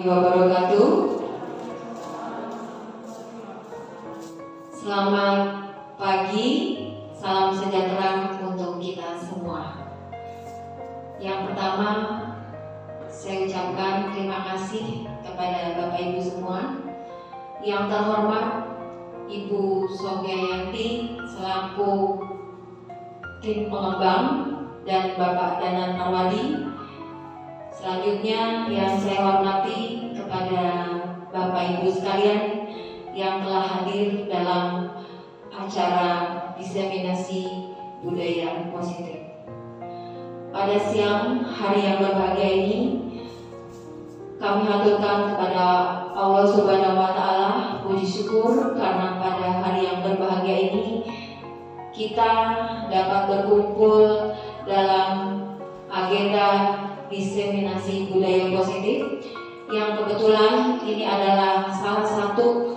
wabarakatuh. Selamat pagi, salam sejahtera untuk kita semua. Yang pertama, saya ucapkan terima kasih kepada Bapak Ibu semua. Yang terhormat Ibu Sofiayanti selaku tim pengembang dan Bapak Danan Marwadi. Selanjutnya yang saya hormati kepada Bapak Ibu sekalian yang telah hadir dalam acara diseminasi budaya positif. Pada siang hari yang berbahagia ini, kami haturkan kepada Allah Subhanahu wa Ta'ala puji syukur karena pada hari yang berbahagia ini kita dapat berkumpul dalam agenda diseminasi budaya positif yang kebetulan ini adalah salah satu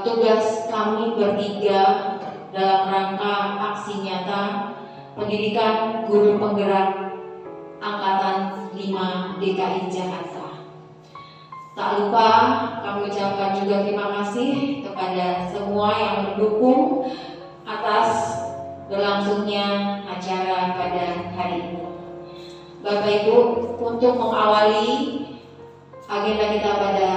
tugas kami bertiga dalam rangka aksi nyata pendidikan guru penggerak Angkatan 5 DKI Jakarta. Tak lupa kami ucapkan juga terima kasih kepada semua yang mendukung atas berlangsungnya acara pada hari ini. Bapak Ibu, untuk mengawali agenda kita pada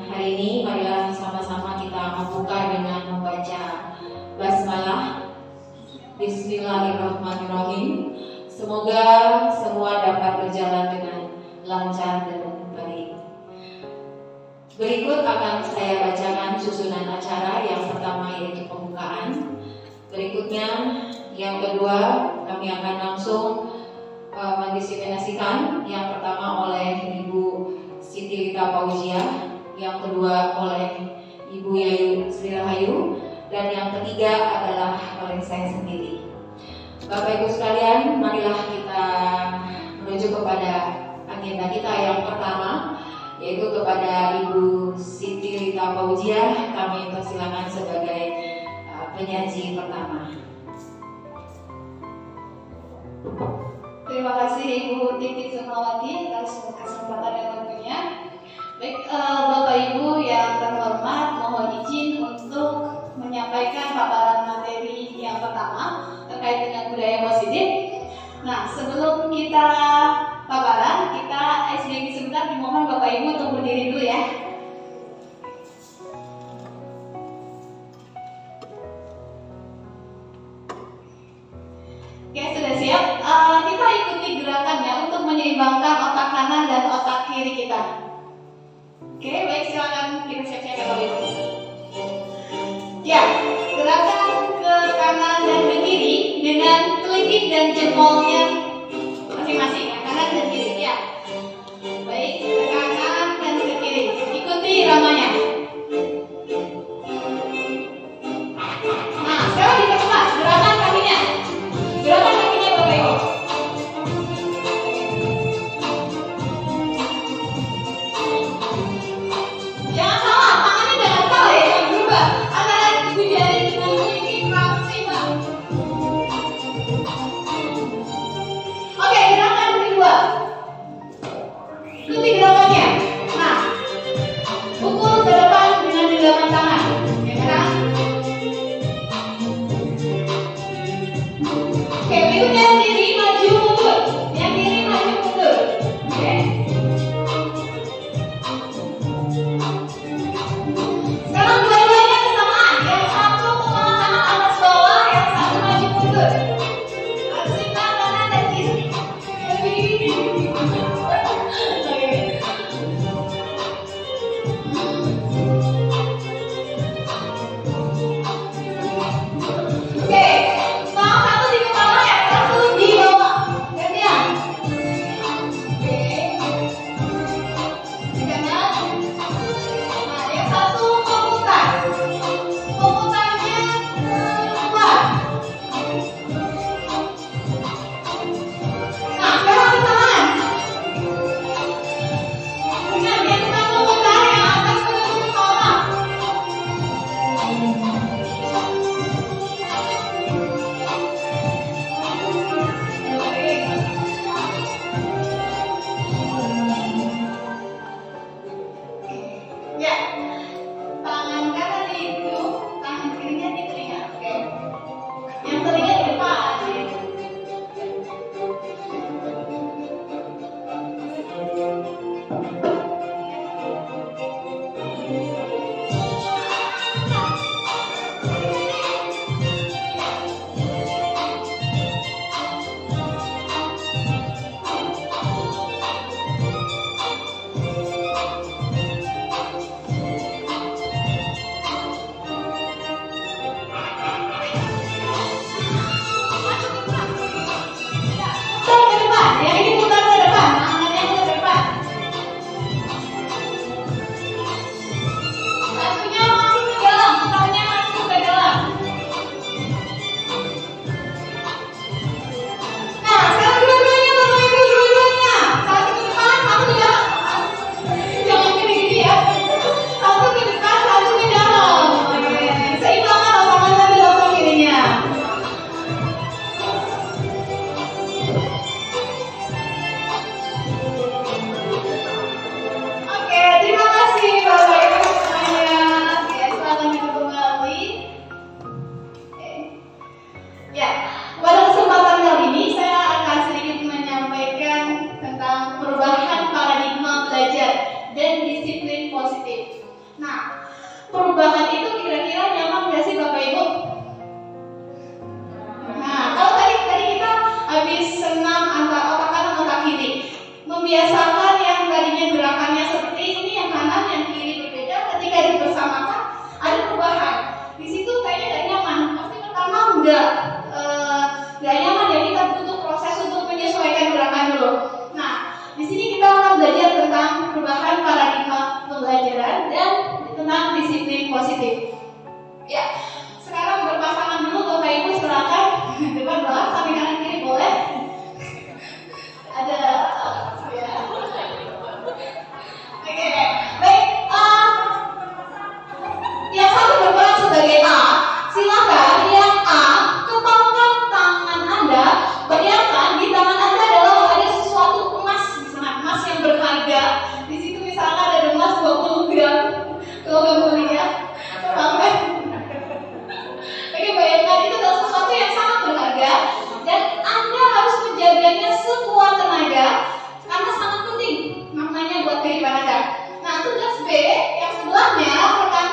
hari ini, marilah sama-sama kita membuka dengan membaca basmalah. Bismillahirrahmanirrahim. Semoga semua dapat berjalan dengan lancar dan baik. Berikut akan saya bacakan susunan acara. Yang pertama yaitu pembukaan. Berikutnya yang kedua kami akan langsung mendiseminasikan. Yang pertama oleh Ibu Siti Rita Pauziah, yang kedua oleh Ibu Yayu Sri Rahayu, dan yang ketiga adalah oleh saya sendiri. Bapak Ibu sekalian, marilah kita menuju kepada agenda kita yang pertama, yaitu kepada Ibu Siti Rita Pauziah. Kami persilakan sebagai penyaji pertama. Terima kasih Ibu Titi Sukmawati atas kesempatan yang tentunya. Baik, Bapak Ibu yang terhormat, mohon izin untuk menyampaikan paparan materi yang pertama terkait dengan budaya positif. Nah, sebelum kita paparan, kita SBY sebentar, dimohon Bapak Ibu untuk berdiri dulu ya. Oke, sudah siap? Kita ikuti gerakannya untuk menyeimbangkan otak kanan dan otak kiri kita. Oke, baik, silakan kita siap-siap ya Bapak Ibu. Ya, gerakan ke kanan dan ke kiri dengan kelingking dan jempolnya masing-masing, ya, kanan dan kiri. Ya, baik, ke kanan dan ke kiri. Ikuti ramanya. Nah, sekarang dipercepat gerakan kakinya. Gerakan kakinya Bapak Ibu. Jangan salah, tangannya jangan salah ya, jangan berubah. Antara ibu jari dengan kelingking rambut seimbang. Oke, gerakan disiplin positif. Nah, perubahan itu kira-kira nyaman nggak sih Bapak Ibu? Nah, kalau tadi kita habis senam antara otak kanan otak kiri, membiasakan yang tadinya gerakannya seperti ini, yang kanan yang kiri berbeda, ketika dipersamakan ada perubahan. Di situ kayaknya nggak nyaman. Pasti pertama nggak nyaman ya, kita butuh proses untuk menyesuaikan gerakan dulu. Nah, di sini kita akan belajar tentang perubahan paradigma pembelajaran dan tentang disiplin positif. Ya, sekarang berpasangan dulu Bapak Ibu, silakan depan bawah sampai kanan kiri boleh. Ada ya. Oke, baik. Yang satu berperan sebagai A. Silakan yang A kepalkan tangan Anda. Bayangkan di tangan Anda adalah ada sesuatu emas, misalnya emas yang berharga. Di situ misalnya ada emas 20 gram. Kalau nggak boleh ya, sampai. Oke, bayangkan itu adalah sesuatu yang sangat berharga dan Anda harus menjaganya sekuat tenaga karena sangat penting maknanya buat kehidupan Anda. Nah, tugas B yang sebelahnya, rekan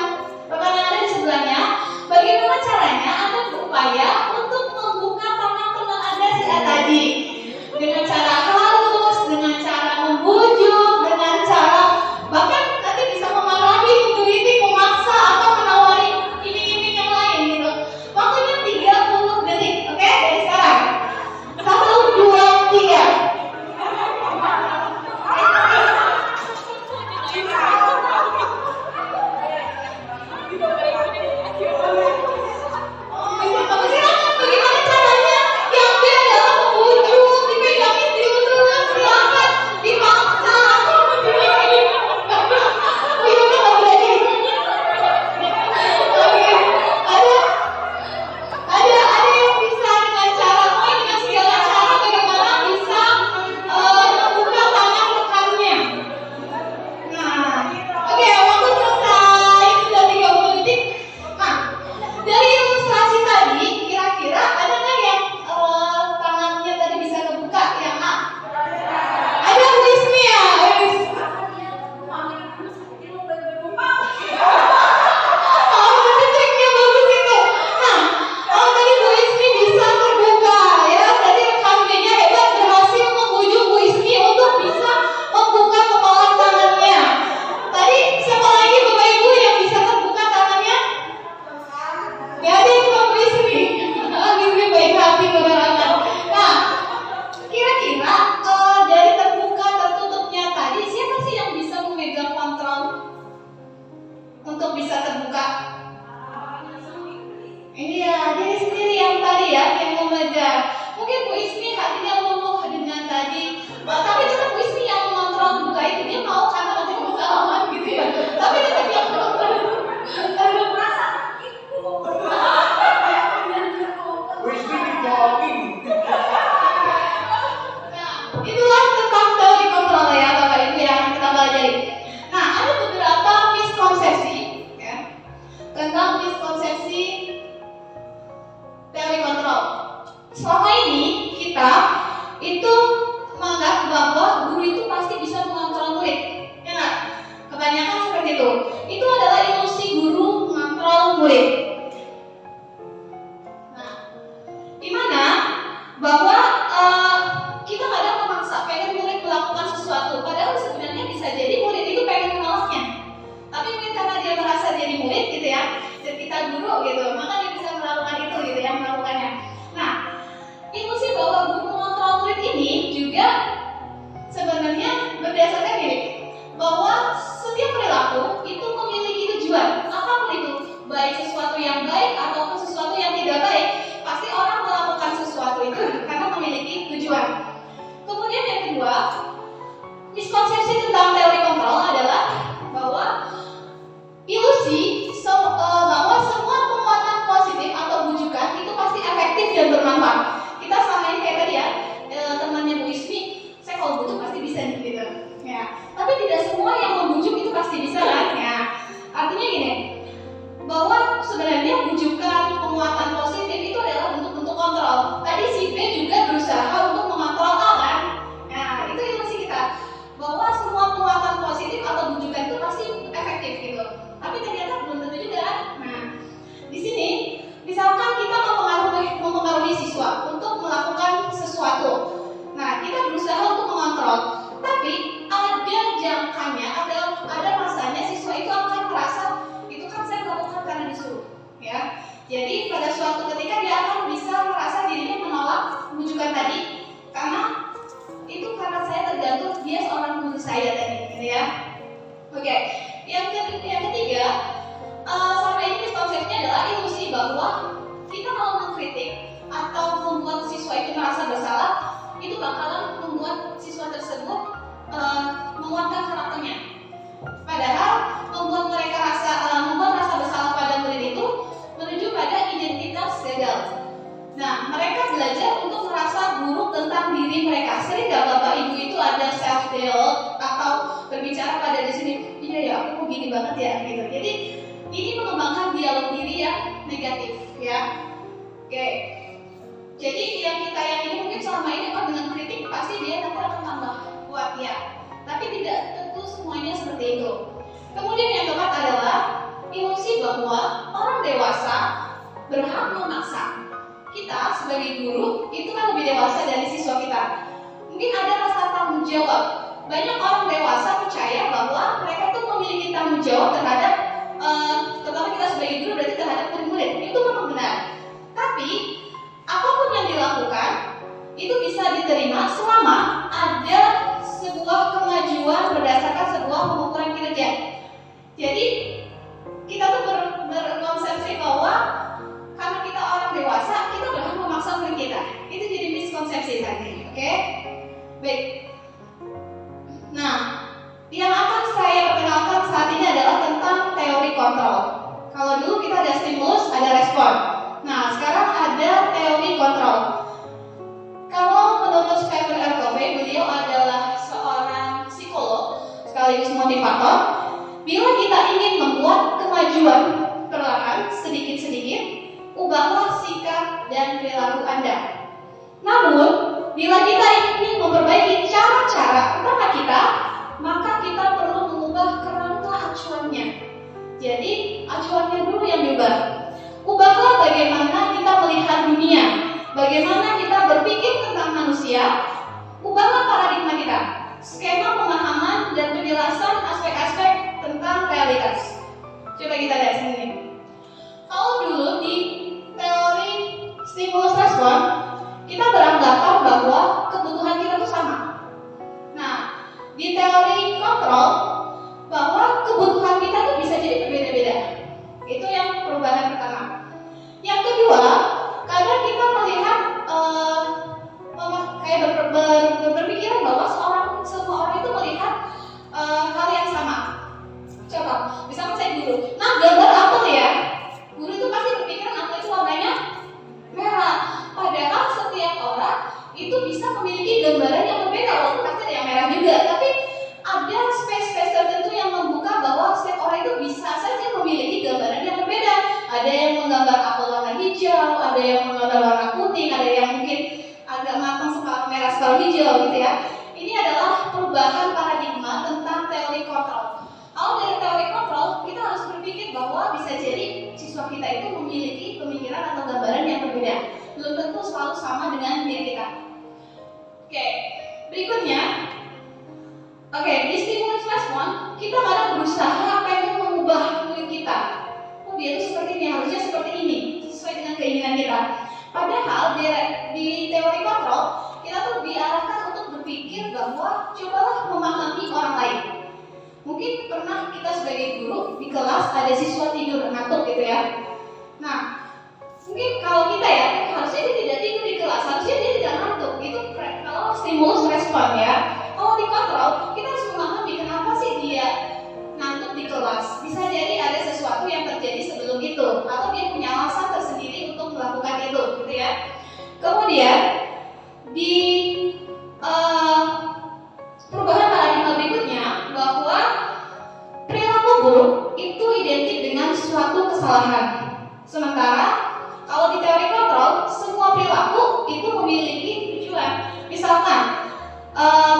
Anda di sebelahnya, bagaimana caranya Anda berupaya untuk membuka tangan teman Anda saat tadi dengan cara halus, dengan cara membujuk, dengan cara bahkan nanti bisa memarahi, menggelitik, memaksa atau menawari iming-iming yang lain gitu. Waktunya 30 detik, oke? Dari sekarang 1, 2, 3. Bagaimana caranya? Yang B adalah membujuk, dipegangin diurus, silakan dipaksa atau bagaimana nggak berani? Oke, ada yang bisa dengan cara dengan segala cara bagaimana bisa membuka tangan rekannya. Nah, oke, waktu selesai sudah 30 detik. Nah, dari ilustrasi tadi, kira-kira ada nggak yang tangannya tadi bisa kebuka yang A? Ada Bu Ismi ya? Oh, triknya bagus itu. Nah, kalau tadi Bu Ismi bisa terbuka ya, tadi rekan B-nya hebat berhasil membujuk Bu Ismi untuk bisa membuka kepalan tangannya. Tadi siapa lagi Bapak Ibu yang bisa terbuka tangannya? Gak ada yang cuma Bu Ismi. Ismi baik hati kebenaran. Nah, kira-kira dari terbuka tertutupnya tadi siapa sih yang bisa memegang kontrol untuk bisa terbuka? Ini ya, diri sendiri yang tadi ya, yang memegang. Mungkin Bu Ismi hatinya luluh dengan tadi, tapi tetap Bu Ismi yang mengontrol buka itu. Dia mau karena nanti pengalaman gitu ya, tapi tetap yang mengontrol. Nah, itulah tentang teori kontrol ya Bapak Ibu yang kita pelajari. Nah, ada beberapa miskonsepsi ya, tentang miskonsepsi teori kontrol. Selama ini kita itu menganggap bahwa guru itu pasti bisa mengontrol murid, ya nggak? Kebanyakan seperti itu. Itu adalah ilusi guru mengontrol murid. Nah, dimana bahwa kita kadang memaksa pengen murid melakukan sesuatu, padahal sebenarnya bisa jadi murid itu pengen menolaknya. Tapi mungkin karena dia merasa jadi murid gitu ya, dan kita guru gitu, maka dia bisa melakukan itu gitu ya, melakukannya. Nah, ilusi bahwa guru mengontrol murid ini juga sebenarnya berdasarkan ini, bahwa setiap perilaku itu memiliki tujuan. Apapun itu, baik sesuatu Oke, yang ketiga, sama ini miskonsepsinya adalah ilusi bahwa kita kalau mengkritik atau membuat siswa itu merasa bersalah, itu bakalan membuat siswa tersebut menguatkan karakternya. Padahal membuat rasa bersalah pada murid itu menuju pada identitas gagal. Nah, mereka belajar untuk merasa buruk tentang diri mereka. Sering nggak Bapak Ibu itu ada self doubt atau berbicara pada di sini, iya ya aku gini banget ya gitu. Jadi ini mengembangkan dialog diri yang negatif ya. Oke. Jadi yang kita yakini mungkin selama ini dengan kritik pasti dia nanti akan tambah kuat ya. Tapi tidak tentu semuanya seperti itu. Kemudian yang keempat adalah ilusi bahwa orang dewasa berhak memaksa. Kita sebagai guru itu kan lebih dewasa dari siswa kita. Mungkin ada rasa tanggung jawab. Banyak orang dewasa percaya bahwa mereka itu memiliki tanggung jawab terhadap terutama kita sebagai guru berarti terhadap murid-murid. Itu memang benar. Tapi apapun yang dilakukan itu bisa diterima selama ada sebuah kemajuan berdasarkan sebuah pengukuran kinerja. Jadi kita tuh berkonsepsi bahwa karena kita orang dewasa, kita berhak memaksa murid kita. Itu jadi miskonsepsi tadi, oke? Baik. Nah, yang akan saya perkenalkan saat ini adalah tentang teori kontrol. Kalau dulu kita ada stimulus, ada respon. Nah, sekarang ada teori kontrol. Kalau menurut Stephen R. Covey, beliau adalah seorang psikolog sekaligus motivator. Bila kita ingin membuat kemajuan perlahan, sedikit-sedikit, ubahlah sikap dan perilaku Anda. Namun, bila kita ingin memperbaiki cara-cara usaha kita, maka kita perlu mengubah kerangka acuannya. Jadi, acuannya dulu yang diubah. Ubahlah bagaimana kita melihat dunia, bagaimana kita berpikir tentang manusia. Ubahlah paradigma kita, skema pemahaman dan penjelasan aspek-aspek tentang realitas. Coba kita lihat sini. Kalau dulu di teori stimulus respon, kita beranggapan bahwa kebutuhan kita itu sama. Nah, di teori kontrol, bahwa kebutuhan kita itu bisa jadi berbeda-beda. Itu yang perubahan pertama. Yang kedua, kadang kita melihat kayak berpikiran bahwa semua orang itu melihat hal yang sama. Coba, misalnya saya guru, nah gambar apel ya. Guru itu pasti berpikiran apel itu warnanya merah. Padahal setiap orang itu bisa memiliki gambaran yang berbeda, walaupun pasti ada yang merah juga. Tapi ada space-space tertentu yang membuka bahwa setiap orang itu bisa saja memiliki gambaran yang berbeda. Ada yang menggambar apel warna hijau, ada yang menggambar warna kuning, ada yang mungkin agak matang separuh merah separuh hijau gitu ya. Ini adalah perubahan paradigma tentang teori kontrol. Kalau dari teori kontrol, kita harus berpikir bahwa bisa jadi siswa kita itu memiliki pemikiran atau gambaran yang berbeda. Belum tentu selalu sama dengan diri kita. Oke, berikutnya. Oke, di stimulus respon, kita kadang berusaha pengen mengubah murid kita. Oh, dia itu seperti ini, harusnya seperti ini, sesuai dengan keinginan kita. Padahal di teori kontrol, kita tuh diarahkan untuk berpikir bahwa cobalah memahami orang lain. Mungkin pernah kita sebagai guru di kelas ada siswa tidur ngantuk gitu ya. Nah, mungkin kalau kita ya harusnya dia tidak tidur di kelas, harusnya dia tidak ngantuk. Itu kalau stimulus respon ya. Kalau dikontrol, kita harus memahami kenapa sih dia ngantuk di kelas. Bisa jadi ada sesuatu yang terjadi sebelum itu, atau dia punya alasan tersendiri untuk melakukan itu, gitu ya. Kemudian di perubahan paradigma berikutnya bahwa perilaku buruk itu identik dengan suatu kesalahan. Sementara kalau di teori kontrol, semua perilaku itu memiliki tujuan. Misalkan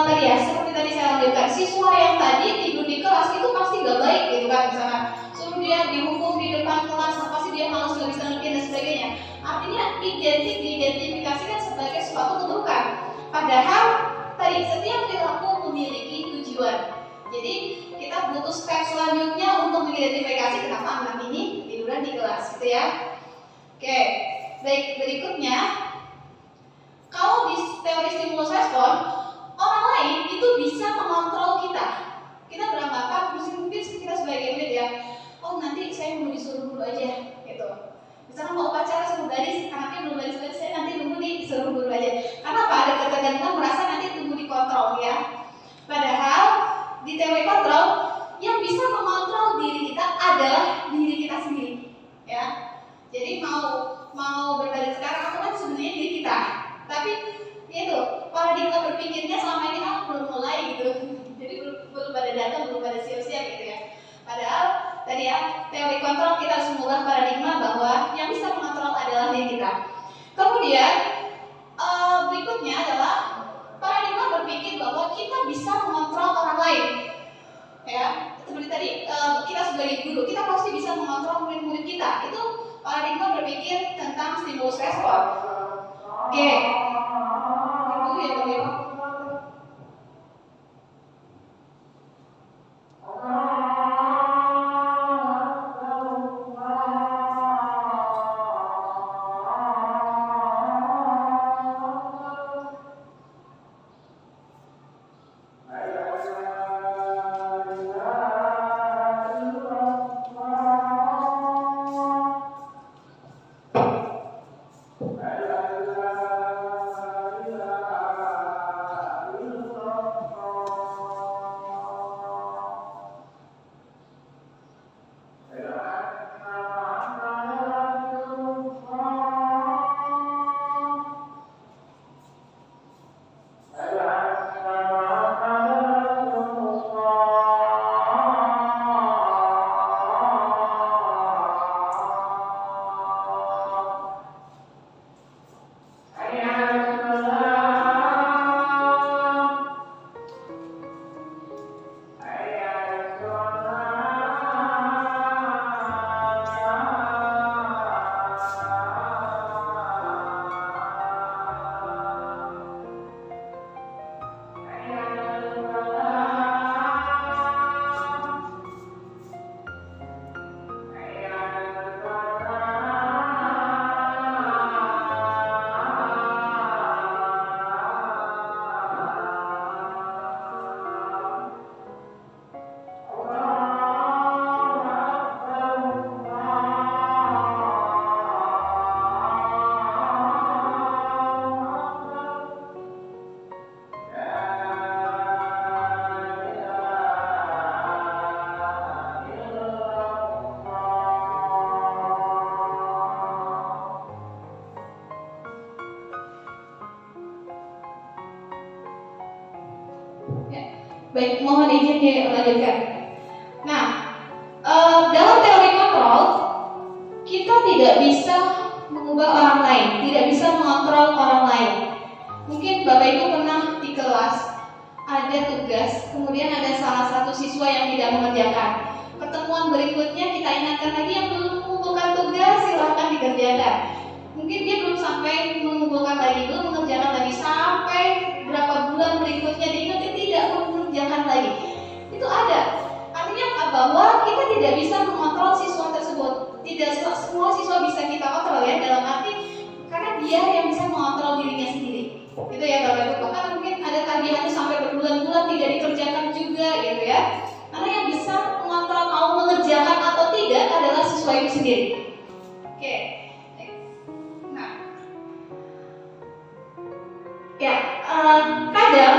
tadi ya, seperti tadi saya lanjutkan, siswa yang tadi tidur di kelas itu pasti gak baik gitu kan. Misalkan suruh dia dihukum di depan kelas, pasti dia malas gak bisa ngerti dan sebagainya. Artinya diidentifikasikan sebagai suatu keburukan. Padahal tadi setiap perilaku memiliki tujuan. Jadi kita butuh step selanjutnya untuk mengidentifikasi kenapa anak ini tiduran di kelas, gitu ya. Oke, baik, berikutnya kalau di teori stimulus respon, orang lain itu bisa mengontrol kita. Kita beranggapan mungkin Misalkan mau upacara suruh baris, anaknya belum baris-baris, saya nanti tunggu disuruh guru aja. Karena apa? Ada ketergantungan merasa nanti tunggu dikontrol ya. Padahal di teori kontrol yang bisa mengontrol diri kita adalah diri kita sendiri, ya. Jadi mau berbalik sekarang aku kan sebenarnya diri kita, tapi itu paradigma berpikirnya selama ini kan belum mulai gitu. Jadi belum pada datang, belum pada siap-siap gitu ya. Padahal tadi ya teori kontrol kita harus mengubah paradigma bahwa yang bisa mengontrol adalah diri kita. Kemudian berikutnya adalah paradigma berpikir bahwa kita bisa mengontrol orang lain. Ya, seperti tadi kita sebagai guru kita pasti bisa mengontrol murid-murid kita. Itu paradigma berpikir tentang stimulus respon. Oke. Itu ya bagaimana? Baik, mohon izin dilanjutkan. Nah, dalam teori kontrol kita tidak bisa mengubah orang lain, tidak bisa mengontrol orang lain. Mungkin Bapak Ibu pernah di kelas ada tugas, kemudian ada salah satu siswa yang tidak mengerjakan. Pertemuan berikutnya kita ingatkan lagi yang belum mengumpulkan tugas silahkan dikerjakan. Mungkin dia belum sampai mengumpulkan lagi, belum mengerjakan lagi, sampai berapa bulan berikutnya diingatkan tidak mengerjakan lagi. Itu ada. Artinya bahwa kita tidak bisa mengontrol siswa tersebut. Tidak semua siswa bisa kita kontrol ya, dalam arti karena dia yang bisa mengontrol dirinya sendiri. Itu ya Bapak Ibu. Bahkan mungkin ada tagihannya sampai berbulan-bulan tidak dikerjakan juga gitu ya. Karena yang bisa mengontrol mau mengerjakan atau tidak adalah siswa itu sendiri. Oke. Nah, ya kadang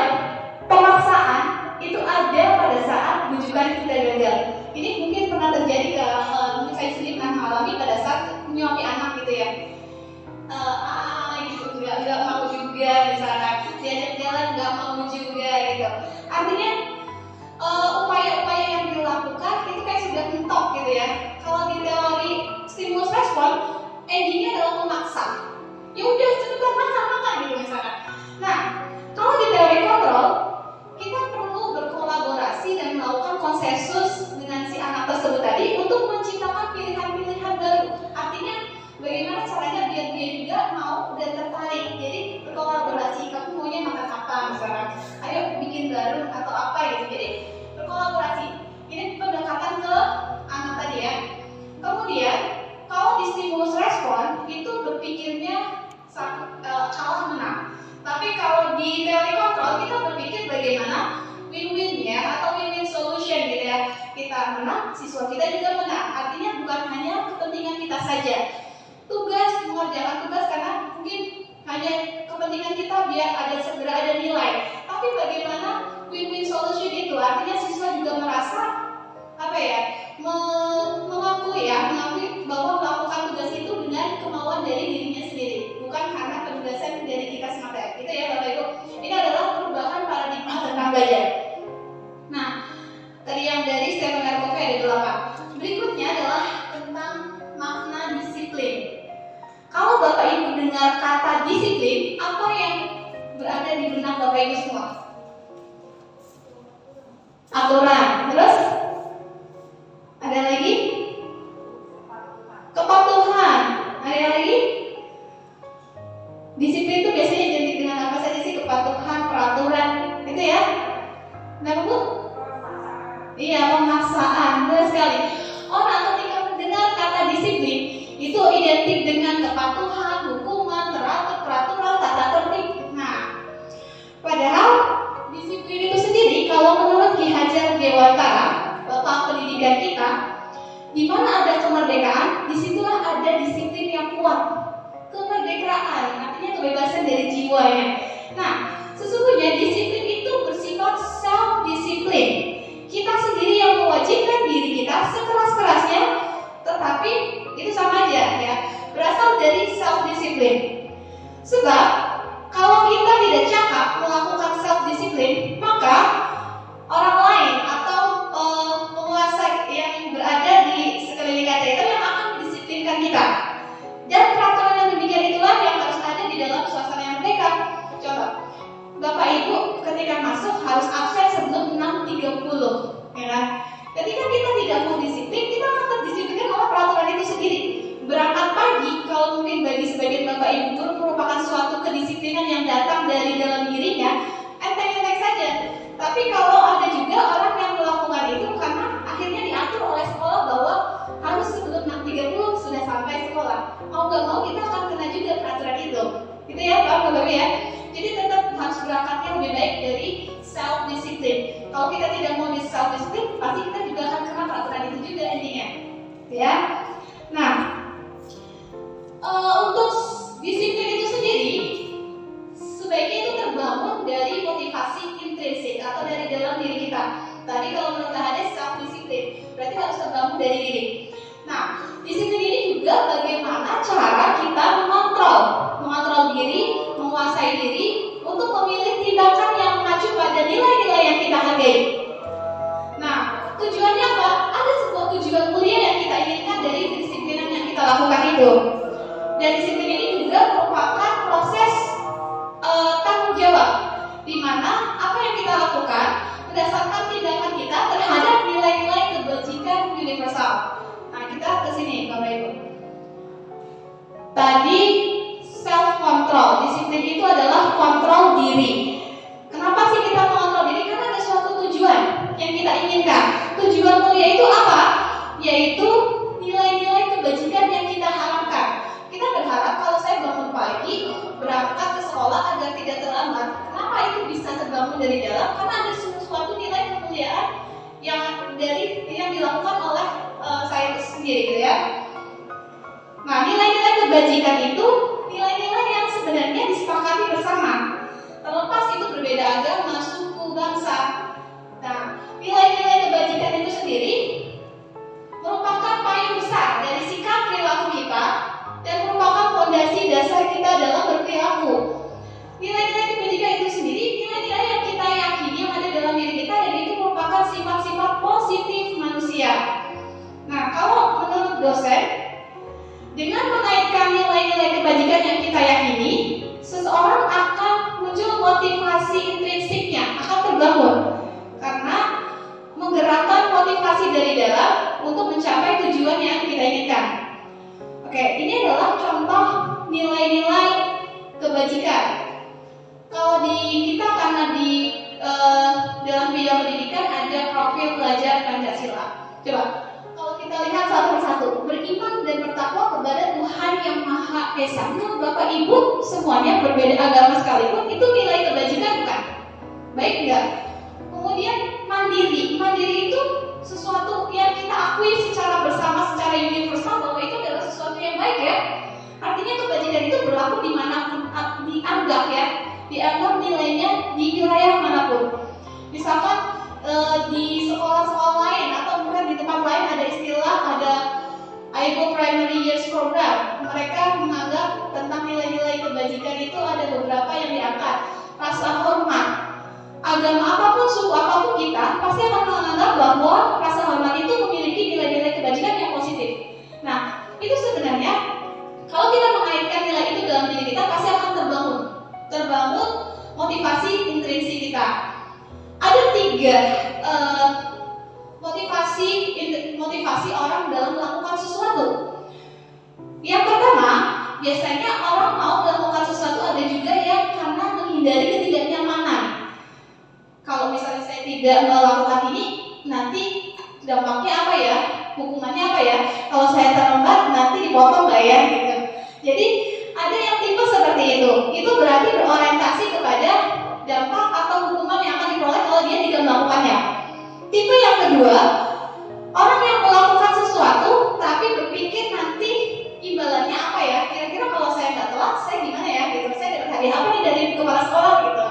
pemaksaan itu ada pada saat rujukan kita gagal. Ini mungkin pernah terjadi ke mungkin saya sendiri pernah mengalami pada saat menyuapi anak gitu ya. Gitu nggak mau juga misalnya diajak jalan nggak mau juga gitu. Artinya upaya-upaya yang dilakukan itu kayak sudah mentok gitu ya. Kalau di teori stimulus respon, endingnya adalah memaksa. Ya udah sebentar makan gitu misalnya. Nah, kalau di teori kontrol kita perlu berkolaborasi dan melakukan konsensus dengan si anak tersebut tadi untuk menciptakan pilihan-pilihan baru. Artinya bagaimana caranya biar dia juga mau dan tertarik. Jadi berkolaborasi, kamu maunya makan apa misalnya, ayo bikin baru atau apa gitu. Jadi berkolaborasi. Ini pendekatan ke anak tadi ya. Kemudian kalau di stimulus respon itu berpikirnya kalah menang. Tapi kalau di teori kontrol kita berpikir bagaimana win-win ya, atau win-win solution gitu ya. Kita menang, siswa kita juga menang. Artinya bukan hanya kepentingan kita saja. tugas, mengerjakan tugas karena mungkin hanya kepentingan kita biar segera ada nilai. Tapi bagaimana win-win solution itu? Artinya siswa juga merasa mengakui bahwa melakukan tugas itu dengan kemauan dari dirinya sendiri, bukan karena penugasan dari kita semata. Gitu ya Bapak Ibu. Ini adalah perubahan paradigma tentang belajar. Nah, tadi yang dari Stephen R. Covey ada 8. Berikutnya adalah tentang makna disiplin. Kalau Bapak Ibu dengar kata disiplin, apa yang berada di benak Bapak Ibu semua? Aturan. Terus? Ada lagi? Kepatuhan. Ada lagi? Disiplin itu biasanya identik dengan apa saja sih? Kepatuhan, peraturan, itu ya? Kenapa Bu? Iya, pemaksaan. Benar sekali. Orang ketika mendengar kata disiplin itu identik dengan kepatuhan, hukuman, teratur, peraturan, tata tertib. Nah, padahal disiplin itu sendiri kalau menurut Ki Hajar Dewantara, Bapak pendidikan kita, di mana ada kemerdekaan, disitulah ada disiplin yang kuat. Kemerdekaan artinya kebebasan dari jiwanya. Nah, sesungguhnya disiplin itu bersifat self-disiplin. Kita sendiri yang mewajibkan diri kita sekeras-kerasnya, tetapi itu sama aja ya, berasal dari self-disiplin. Sebab kalau kita tidak cakap melakukan self-disiplin, maka orang lain atau penguasa yang berada di sekeliling kita itu yang akan mendisiplinkan kita. Dan peraturan yang demikian itulah yang harus ada di dalam suasana yang merdeka. Coba, Bapak Ibu ketika masuk harus absen sebelum 6.30, ya kan? Ketika kita tidak mau disiplin, kita akan terdisiplinkan oleh peraturan itu sendiri. Berangkat pagi, kalau mungkin bagi sebagian Bapak Ibu guru merupakan suatu kedisiplinan yang datang dari dalam dirinya, enteng-enteng saja. Tapi kalau ada juga orang yang melakukan itu karena akhirnya diatur oleh sekolah bahwa harus sebelum 6.30 sudah sampai sekolah. Mau nggak mau kita akan kena juga peraturan itu. Gitu ya Pak Bapak ya. Jadi tetap harus berangkatnya lebih baik dari self-discipline. Kalau kita tidak mau di self-discipline, pasti kita juga akan kena peraturan itu juga endingnya. Ya. Nah, untuk disiplin itu sendiri sebaiknya itu terbangun dari motivasi intrinsik atau dari dalam diri kita. Tadi kalau menurut hadis self-discipline, berarti harus terbangun dari diri. Nah, disiplin ini juga bagaimana cara kita mengontrol diri, menguasai diri untuk memilih tindakan yang mengacu pada nilai-nilai yang kita hargai. Nah, tujuannya apa? Ada sebuah tujuan mulia yang kita inginkan dari kedisiplinan yang kita lakukan itu. Dan disiplin ini juga merupakan proses tanggung jawab, di mana apa yang kita lakukan berdasarkan tindakan kita terhadap nilai-nilai kebajikan universal. Nah, kita ke sini Bapak Ibu. Tadi self control, disiplin itu adalah kontrol diri. Kenapa sih kita mengontrol diri? Karena ada suatu tujuan yang kita inginkan. Tujuan mulia itu apa? Yaitu nilai-nilai kebajikan yang kita harapkan. Kita berharap kalau saya bangun pagi, berangkat ke sekolah agar tidak terlambat. Kenapa itu bisa terbangun dari dalam? Karena ada suatu nilai kemuliaan yang dilakukan oleh saya itu sendiri, gitu ya. Nah, nilai-nilai kebajikan itu nilai-nilai yang sebenarnya disepakati bersama. Terlepas itu berbeda agama, suku, bangsa. Nah, nilai-nilai kebajikan itu sendiri merupakan payung besar dari sikap perilaku kita dan merupakan fondasi dasar kita dalam berperilaku. Nilai-nilai kebajikan itu sendiri nilai-nilai yang kita yakini yang ada dalam diri kita, dan itu merupakan sifat-sifat positif manusia. Nah, kalau menurut dosen, dengan menaikkan nilai-nilai kebajikan yang kita yakini, seseorang akan muncul motivasi intrinsiknya, akan terbangun karena menggerakkan motivasi dari dalam untuk mencapai tujuan yang kita inginkan. Oke, ini adalah contoh nilai-nilai kebajikan. Kalau di kita karena di dalam bidang pendidikan ada profil pelajar Pancasila. Coba kalau kita lihat satu persatu, beriman dan bertakwa kepada Tuhan yang Maha Esa. Menurut Bapak Ibu semuanya berbeda agama sekalipun, itu nilai kebajikan bukan? Baik enggak? Kemudian mandiri itu sesuatu yang kita akui secara bersama, secara universal bahwa itu adalah sesuatu yang baik ya. kebajikan itu berlaku dimanapun dianggap ya, dianggap nilainya di wilayah manapun. Misalkan di sekolah-sekolah lain atau mungkin di tempat lain ada istilah, ada IGO Primary Years Program. Mereka menganggap tentang nilai-nilai kebajikan itu ada beberapa yang diangkat. Rasa hormat, agama apapun, suku apapun kita pasti akan menganggap bahwa rasa hormat itu memiliki nilai-nilai kebajikan yang positif. Nah, itu sebenarnya kalau kita mengaitkan nilai itu dalam diri kita pasti akan terbangun motivasi intrinsik kita. Ada 3 motivasi orang dalam melakukan sesuatu. Yang pertama, biasanya orang mau melakukan sesuatu ada juga yang karena menghindari ketidaknyamanan. Kalau misalnya saya tidak melakukan ini, nanti dampaknya apa ya? Hukumannya apa ya? Kalau saya terlambat, nanti dipotong nggak ya? Gitu. Jadi ada yang tipe seperti itu. Itu berarti berorientasi kepada dampak atau hukuman yang akan diperoleh kalau dia tidak melakukannya. Tipe yang kedua, orang yang melakukan sesuatu tapi berpikir nanti imbalannya apa ya? Kira-kira kalau saya nggak telat, saya gimana ya? Gitu. Saya dapat hadiah apa nih dari kepala sekolah gitu.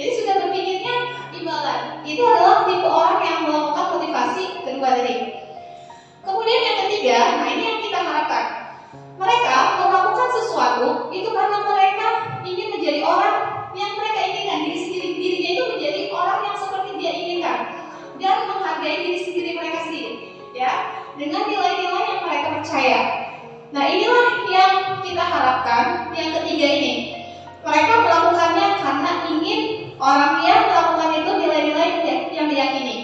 Jadi sudah berpikirnya imbalan. Itu adalah tipe orang yang melakukan motivasi kedua tadi. Kemudian yang ketiga, nah ini yang kita harapkan. Mereka melakukan sesuatu itu karena mereka ingin menjadi orang yang mereka inginkan. Dirinya itu menjadi orang yang seperti dia inginkan dan menghargai diri sendiri mereka sendiri, ya, dengan nilai-nilai yang mereka percaya. Nah, inilah yang kita harapkan. Yang ketiga ini, mereka melakukannya karena ingin orang yang melakukan itu nilai-nilai yang diyakini.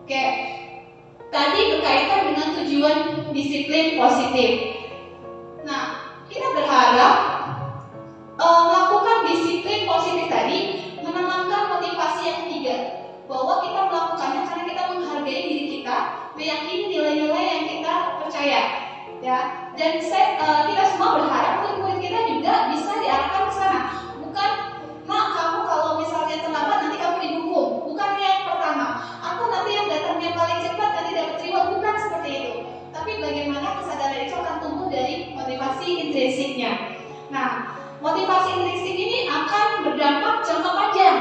Oke, tadi berkaitan dengan tujuan disiplin positif. Nah, kita berharap melakukan disiplin positif tadi menanamkan motivasi yang ketiga, bahwa kita melakukannya karena kita menghargai diri kita, meyakini nilai-nilai yang kita percaya, ya. Dan kita semua berharap murid-murid kita juga bisa diarahkan ke sana. Bukan, "Mak, kamu kalau misalnya terlambat nanti kamu dihukum." Bukan yang pertama. Atau nanti yang datangnya paling cepat nanti dapat reward. Bukan seperti itu. Tapi bagaimana kesadaran itu akan tumbuh dari motivasi intrinsiknya. Nah, motivasi intrinsik ini akan berdampak jangka panjang,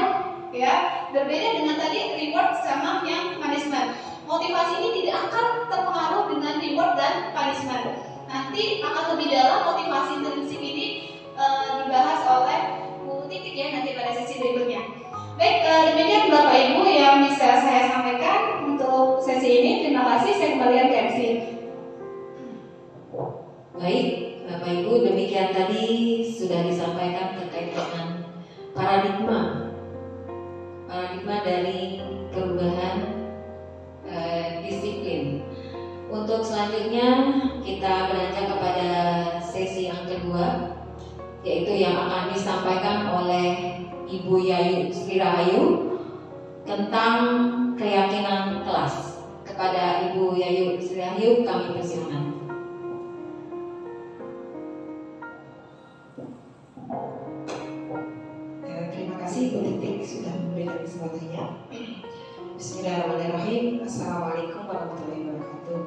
ya. Berbeda dengan tadi reward sama yang punishment. Motivasi ini tidak akan terpengaruh dengan reward dan punishment. Nanti akan lebih dalam motivasi intrinsik ini dibahas oleh Bu Titik ya nanti pada sesi berikutnya. Baik, demikian Bapak Ibu yang bisa saya sampaikan untuk sesi ini. Terima kasih, saya kembalikan ke MC. Baik, Bapak Ibu, demikian tadi sudah disampaikan terkait dengan paradigma dari perubahan disiplin. Untuk selanjutnya kita beranjak kepada sesi yang kedua, yaitu yang akan disampaikan oleh Ibu Yayu Sri Rahayu tentang keyakinan kelas. Kepada Ibu Yayu Sri Rahayu kami persilakan. Terima kasih Bu Titik sudah memberikan kesempatannya. Bismillahirrahmanirrahim. Assalamualaikum warahmatullahi wabarakatuh.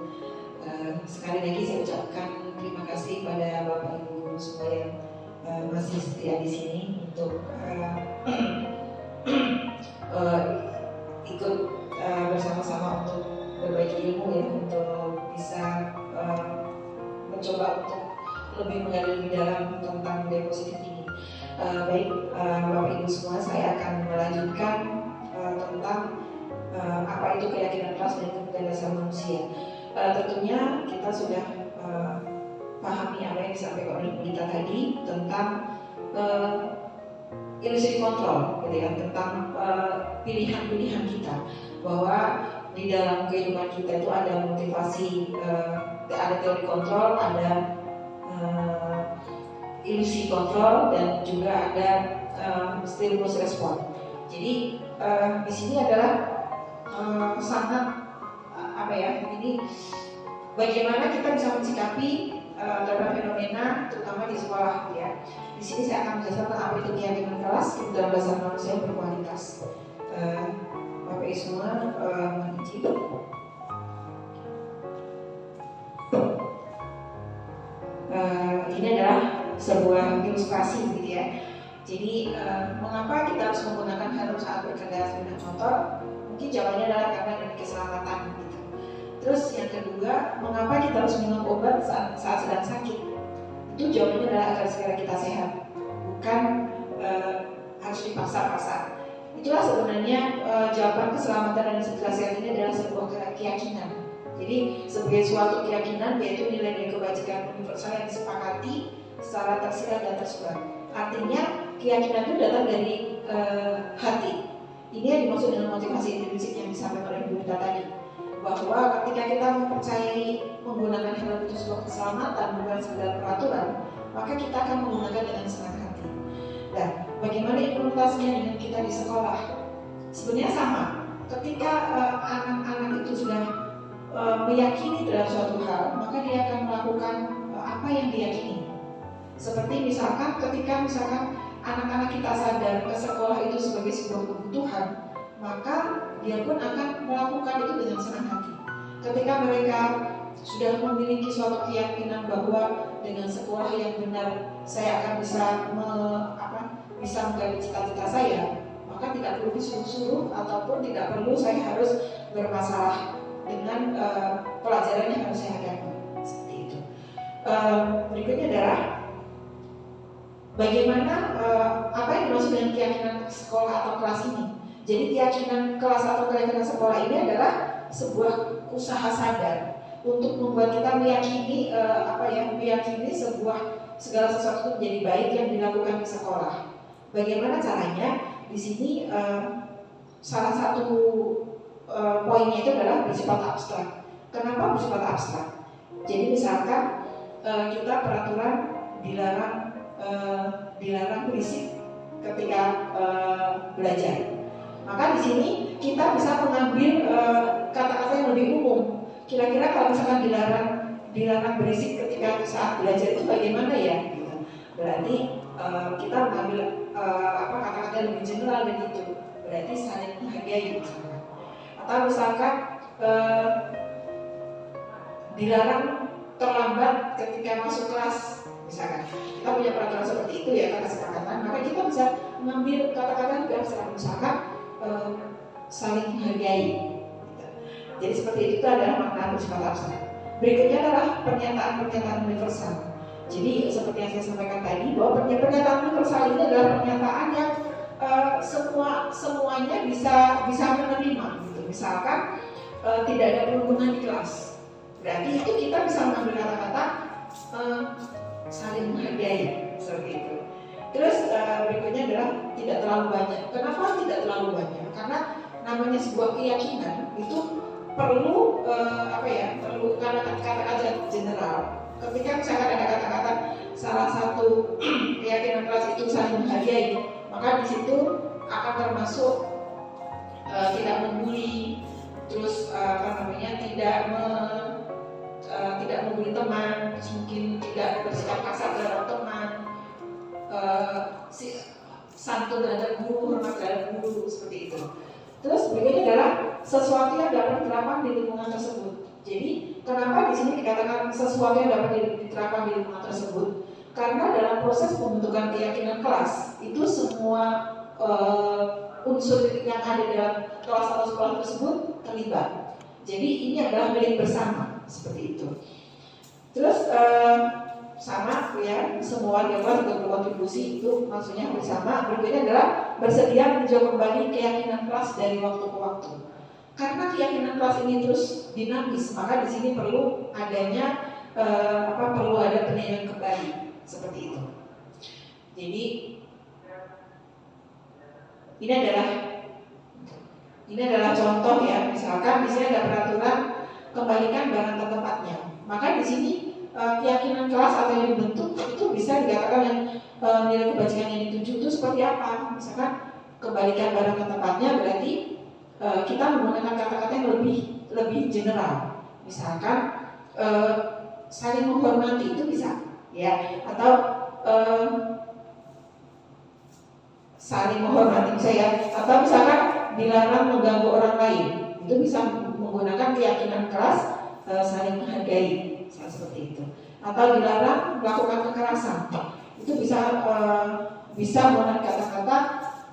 Sekali lagi saya ucapkan terima kasih pada Bapak Ibu semua yang masih setia di sini untuk ikut bersama-sama untuk berbagi ilmu ya, untuk bisa mencoba untuk lebih menggali lebih dalam tentang budaya positif ini. Baik, Bapak Ibu semua, saya akan melanjutkan tentang apa itu keyakinan kelas dan kebutuhan dasar manusia. Tentunya kita sudah pahami apa yang disampaikan oleh Bunita tadi tentang ilusi kontrol, gitu ya, tentang pilihan-pilihan kita, bahwa di dalam kehidupan kita itu ada motivasi, ada teori kontrol, ada ilusi kontrol, dan juga ada stimulus respon. Jadi di sini adalah sangat ini bagaimana kita bisa mensikapi beberapa fenomena terutama di sekolah ya. Di sini saya akan menjelaskan apa itu keyakinan kelas dalam dasar manusia berkualitas. Bapak Ibu semua mohon izin. Ini adalah ilustrasi gitu ya. Jadi mengapa kita harus menggunakan helm saat berkendara sepeda motor? Mungkin jawabannya adalah karena demi keselamatan gitu. Terus yang kedua, mengapa kita harus minum obat saat sedang sakit? Itu jawabannya adalah agar segera kita sehat, bukan harus dipaksa-paksa. Itulah sebenarnya jawaban keselamatan dan sehat ini adalah sebuah keyakinan. Jadi sebagai suatu keyakinan, yaitu nilai-nilai kebajikan universal yang disepakati secara tersirat dan tersurat. Artinya keyakinan itu datang dari hati. Ini yang dimaksud dengan motivasi intrinsik yang disampaikan oleh Ibu Rita tadi, bahwa ketika kita mempercayai menggunakan helm itu sebuah keselamatan bukan sekedar peraturan, maka kita akan menggunakan dengan senang hati. Dan bagaimana implementasinya dengan kita di sekolah? Sebenarnya sama. Ketika anak-anak itu sudah meyakini terhadap suatu hal, maka dia akan melakukan apa yang diyakini. Seperti misalkan ketika anak-anak kita sadar ke sekolah itu sebagai sebuah kebutuhan, maka dia pun akan melakukan itu dengan senang hati. Ketika mereka sudah memiliki suatu keyakinan bahwa dengan sekolah yang benar saya akan bisa menggapai cita-cita saya, maka tidak perlu disuruh-suruh ataupun tidak perlu saya harus bermasalah dengan pelajaran yang harus saya hadapi. Seperti itu. Berikutnya adalah bagaimana apa yang dimaksud dengan keyakinan sekolah atau kelas ini. Jadi keyakinan kelas atau keyakinan sekolah ini adalah sebuah usaha sadar untuk membuat kita meyakini meyakini segala sesuatu menjadi baik yang dilakukan di sekolah. Bagaimana caranya? Di sini salah satu poinnya itu adalah bersifat abstrak. Kenapa bersifat abstrak? Jadi misalkan kita peraturan dilarang berisik ketika belajar. Maka di sini kita bisa mengambil kata-kata yang lebih umum. Kira-kira kalau misalkan dilarang berisik ketika saat belajar itu bagaimana ya? Gitu. Berarti kita mengambil kata-kata yang lebih general dan itu berarti saling menghargai. Atau misalkan dilarang terlambat ketika masuk kelas, misalkan kita punya peraturan seperti itu ya, kata kesepakatan, maka kita bisa mengambil kata-kata yang abstrak, misalkan saling menghargai. Jadi seperti itu adalah makna bersifat abstrak. Berikutnya adalah pernyataan-pernyataan universal. Jadi seperti yang saya sampaikan tadi, bahwa pernyataan universal ini adalah pernyataan yang semuanya bisa menerima. Gitu. Misalkan tidak ada kerumunan di kelas, berarti itu kita bisa mengambil kata-kata saling menghargai seperti itu. Terus berikutnya adalah tidak terlalu banyak. Kenapa tidak terlalu banyak? Karena namanya sebuah keyakinan itu perlu perlu kata-kata general. Ketika misalkan ada kata-kata salah satu keyakinan kelas itu saling menghargai, maka di situ akan termasuk tidak membuli, terus tidak membuli teman, terus mungkin tidak bersikap kasar terhadap teman, santun terhadap guru, hormat terhadap guru, seperti itu. Terus berikutnya adalah sesuatu yang dapat diterapkan di lingkungan tersebut. Jadi kenapa di sini dikatakan sesuatu yang dapat diterapkan di lingkungan tersebut? Karena dalam proses pembentukan keyakinan kelas itu semua unsur yang ada dalam kelas atau sekolah tersebut terlibat. Jadi ini adalah milik bersama, seperti itu. Terus sama ya, semua warga kelas berkontribusi, itu maksudnya bersama. Berikutnya adalah bersedia meninjau kembali keyakinan kelas dari waktu ke waktu. Karena keyakinan kelas ini terus dinamis, maka di sini perlu adanya perlu ada penilaian kembali, seperti itu. Jadi ini adalah contoh ya, misalkan di sini ada peraturan kembalikan barang ke tempatnya. Maka di sini keyakinan kelas atau yang dibentuk itu bisa dikatakan yang nilai kebajikan yang dituju itu seperti apa. Misalkan kembalikan barang ke tempatnya berarti kita menggunakan kata-kata yang lebih general. Misalkan saling menghormati itu bisa, ya, atau saling menghormati bisa ya, atau misalkan dilarang mengganggu orang lain, itu bisa menggunakan keyakinan kelas saling menghargai, seperti itu. Atau dilarang melakukan kekerasan, itu bisa menggunakan kata-kata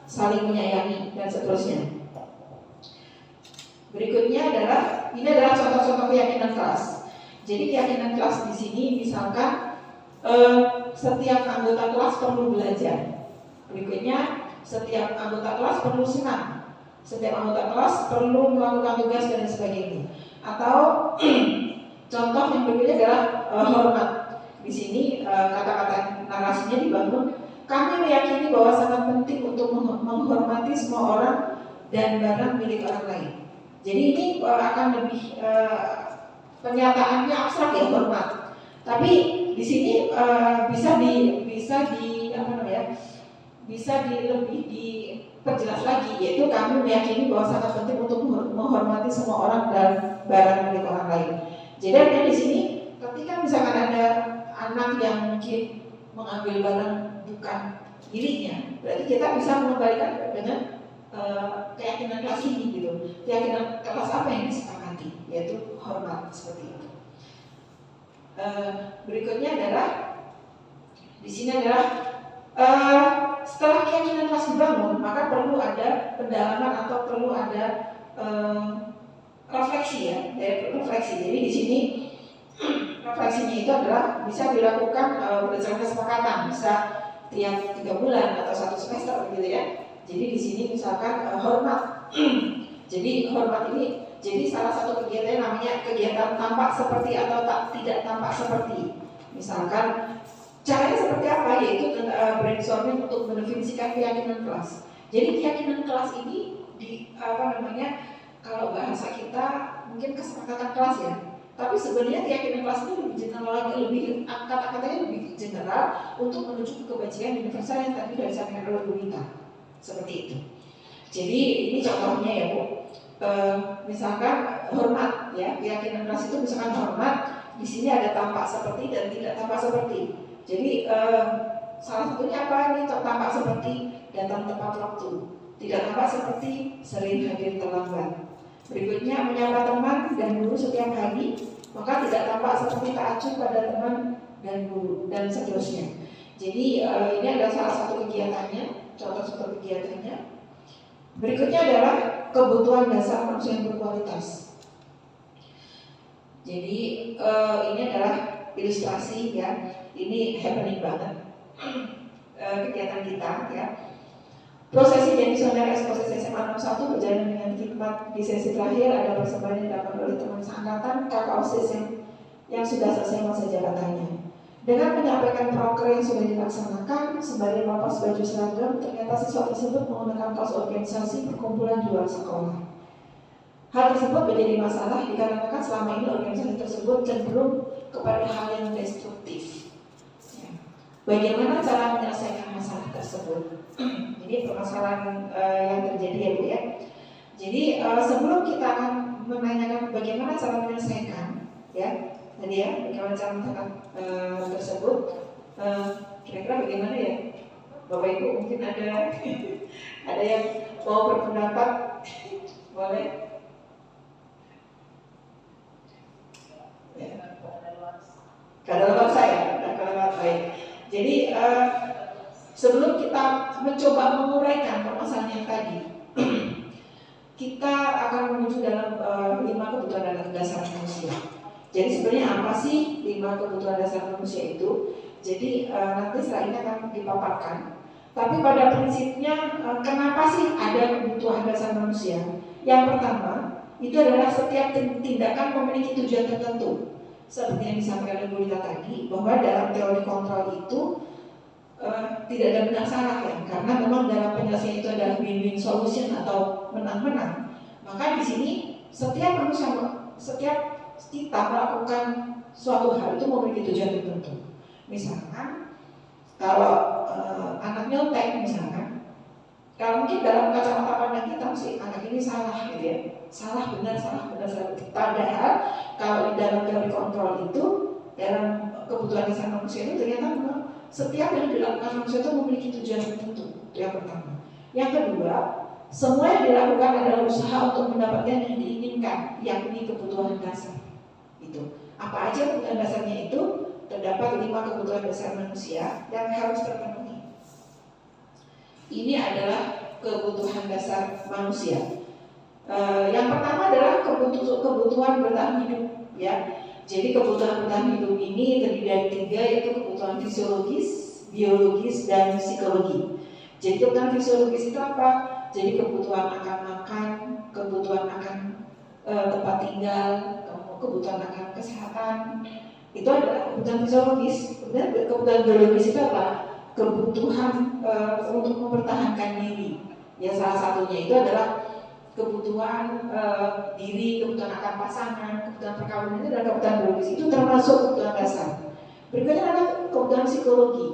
saling menyayangi dan seterusnya. Berikutnya ini adalah contoh-contoh keyakinan kelas. Jadi keyakinan kelas di sini misalkan setiap anggota kelas perlu belajar. Berikutnya setiap anggota kelas perlu senang. Setiap anggota kelas perlu melakukan tugas dan sebagainya. Atau contoh yang berikutnya adalah hormat. Di sini kata-kata narasinya dibangun. Kami meyakini bahwa sangat penting untuk menghormati semua orang dan barang milik orang lain. Jadi ini akan lebih penyataannya abstrak ya, hormat. Tapi di sini bisa lebih diperjelas lagi, yaitu kami meyakini bahwa sangat penting untuk menghormati semua orang dan barang milik orang lain. Jadi di sini ketika misalkan ada anak yang mungkin mengambil barang bukan miliknya, berarti kita bisa mengembalikan dengan keyakinan kelas ini gitu. Keyakinan kelas apa yang disepakati, yaitu hormat seperti itu. Berikutnya adalah di sini adalah setelah keyakinan kelas dibangun, maka perlu ada pendalaman atau perlu ada refleksi ya, refleksi. Jadi di sini refleksinya itu adalah bisa dilakukan berdasarkan kesepakatan, bisa tiap 3 bulan atau 1 semester begitu ya. Jadi di sini misalkan hormat. Jadi hormat ini jadi salah satu kegiatan namanya kegiatan tampak seperti atau tidak tampak seperti. Misalkan caranya seperti apa, yaitu brainstorming untuk mendefinisikan keyakinan kelas. Jadi keyakinan kelas ini kalau bahasa kita mungkin kesepakatan kelas ya. Tapi sebenarnya keyakinan kelas itu lebih general lagi, kata-katanya lebih general untuk menuju ke kebajikan universal yang tadi sudah disampaikan oleh Bu Rita. Seperti itu. Jadi ini contohnya ya Bu. Misalkan hormat ya, keyakinan kelas itu misalkan hormat, di sini ada tampak seperti dan tidak tampak seperti. Jadi salah satunya apa ini? Tampak seperti datang tepat waktu, tidak tampak seperti sering hadir terlambat. Berikutnya menyapa teman dan guru setiap hari, maka tidak tampak seperti tak acuh pada teman dan guru dan seterusnya. Jadi ini adalah salah satu kegiatannya, contoh kegiatannya. Berikutnya adalah kebutuhan dasar manusia yang berkualitas. Jadi ini adalah ilustrasi ya, ini happening banget kegiatan kita ya. Prosesi Denisoner Eksposisi SMA 61 berjalan dengan hikmat. Di sesi terakhir ada persembahan yang dilakukan oleh teman seangkatan kakak OSIS yang sudah selesai masa jabatannya. Dengan menyampaikan proker yang sudah dilaksanakan, sembari melepas baju seragam, ternyata siswa tersebut menggunakan kaos organisasi perkumpulan di luar sekolah. Hal tersebut menjadi masalah dikarenakan selama ini organisasi tersebut cenderung kepada hal yang destruktif. Ya. Bagaimana cara menyelesaikan masalah tersebut? Ini permasalahan yang terjadi ya Bu ya. Jadi sebelum kita akan menanyakan bagaimana cara menyelesaikan ya, tadi ya, bagaimana cara menyelesaikan tersebut, kira-kira bagaimana ya, Bapak Ibu mungkin ada yang mau berpendapat, boleh. Ya. Kadaluarsa ya, kadaluarsa baik. Jadi sebelum kita mencoba menguraikan permasalahan yang tadi, kita akan menuju dalam 5 kebutuhan dasar manusia. Jadi sebenarnya apa sih 5 kebutuhan dasar manusia itu? Jadi nanti setelah ini akan dipaparkan. Tapi pada prinsipnya kenapa sih ada kebutuhan dasar manusia? Yang pertama itu adalah setiap tindakan memiliki tujuan tertentu. Seperti yang disampaikan oleh Bu Rita tadi, bahwa dalam teori kontrol itu tidak ada benar salah ya, karena memang dalam penyelesaian itu adalah win-win solution atau menang-menang. Maka di sini setiap kita melakukan suatu hal itu memiliki tujuan tertentu. Misalkan kalau anak nyontek misalkan, kalau mungkin dalam kacamata pandang kita mesti anak ini salah gitu ya, salah benar. Padahal kalau di dalam teori kontrol itu, dalam kebutuhan dasar manusia itu ternyata memang setiap yang dilakukan manusia itu memiliki tujuan tertentu. Itu yang pertama. Yang kedua, semua yang dilakukan adalah usaha untuk mendapatkan yang diinginkan, yakni kebutuhan dasar. Itu. Apa aja kebutuhan dasarnya itu? terdapat 5 kebutuhan dasar manusia yang harus terpenuhi. Ini adalah kebutuhan dasar manusia. Yang pertama adalah kebutuhan bertahan hidup, ya. Jadi kebutuhan bertahan hidup ini terdiri dari 3, yaitu kebutuhan fisiologis, biologis, dan psikologi. Jadi kebutuhan fisiologis itu apa? Jadi kebutuhan akan makan, kebutuhan akan tempat tinggal, kebutuhan akan kesehatan. Itu adalah kebutuhan fisiologis. Kemudian kebutuhan biologis itu apa? Kebutuhan untuk mempertahankan diri. Ya, salah satunya itu adalah kebutuhan diri, kebutuhan akan pasangan, kebutuhan perkawinan itu adalah kebutuhan biologis. Itu termasuk kebutuhan dasar. Berikutnya adalah kebutuhan psikologi.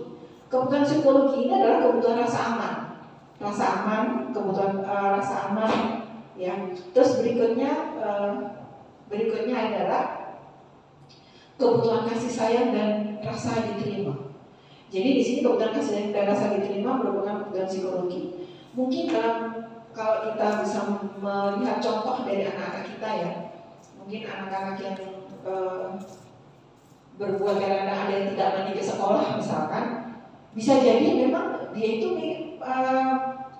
Kebutuhan psikologi ini adalah kebutuhan rasa aman. Rasa aman, kebutuhan rasa aman, ya. Terus berikutnya adalah kebutuhan kasih sayang dan rasa diterima. Jadi di sini kebutuhan kasih sayang dan rasa diterima merupakan kebutuhan psikologi. Mungkin kalau kita bisa melihat contoh dari anak-anak kita, ya, mungkin anak-anak yang berbuat karena ada yang tidak mandi ke sekolah misalkan, bisa jadi memang dia itu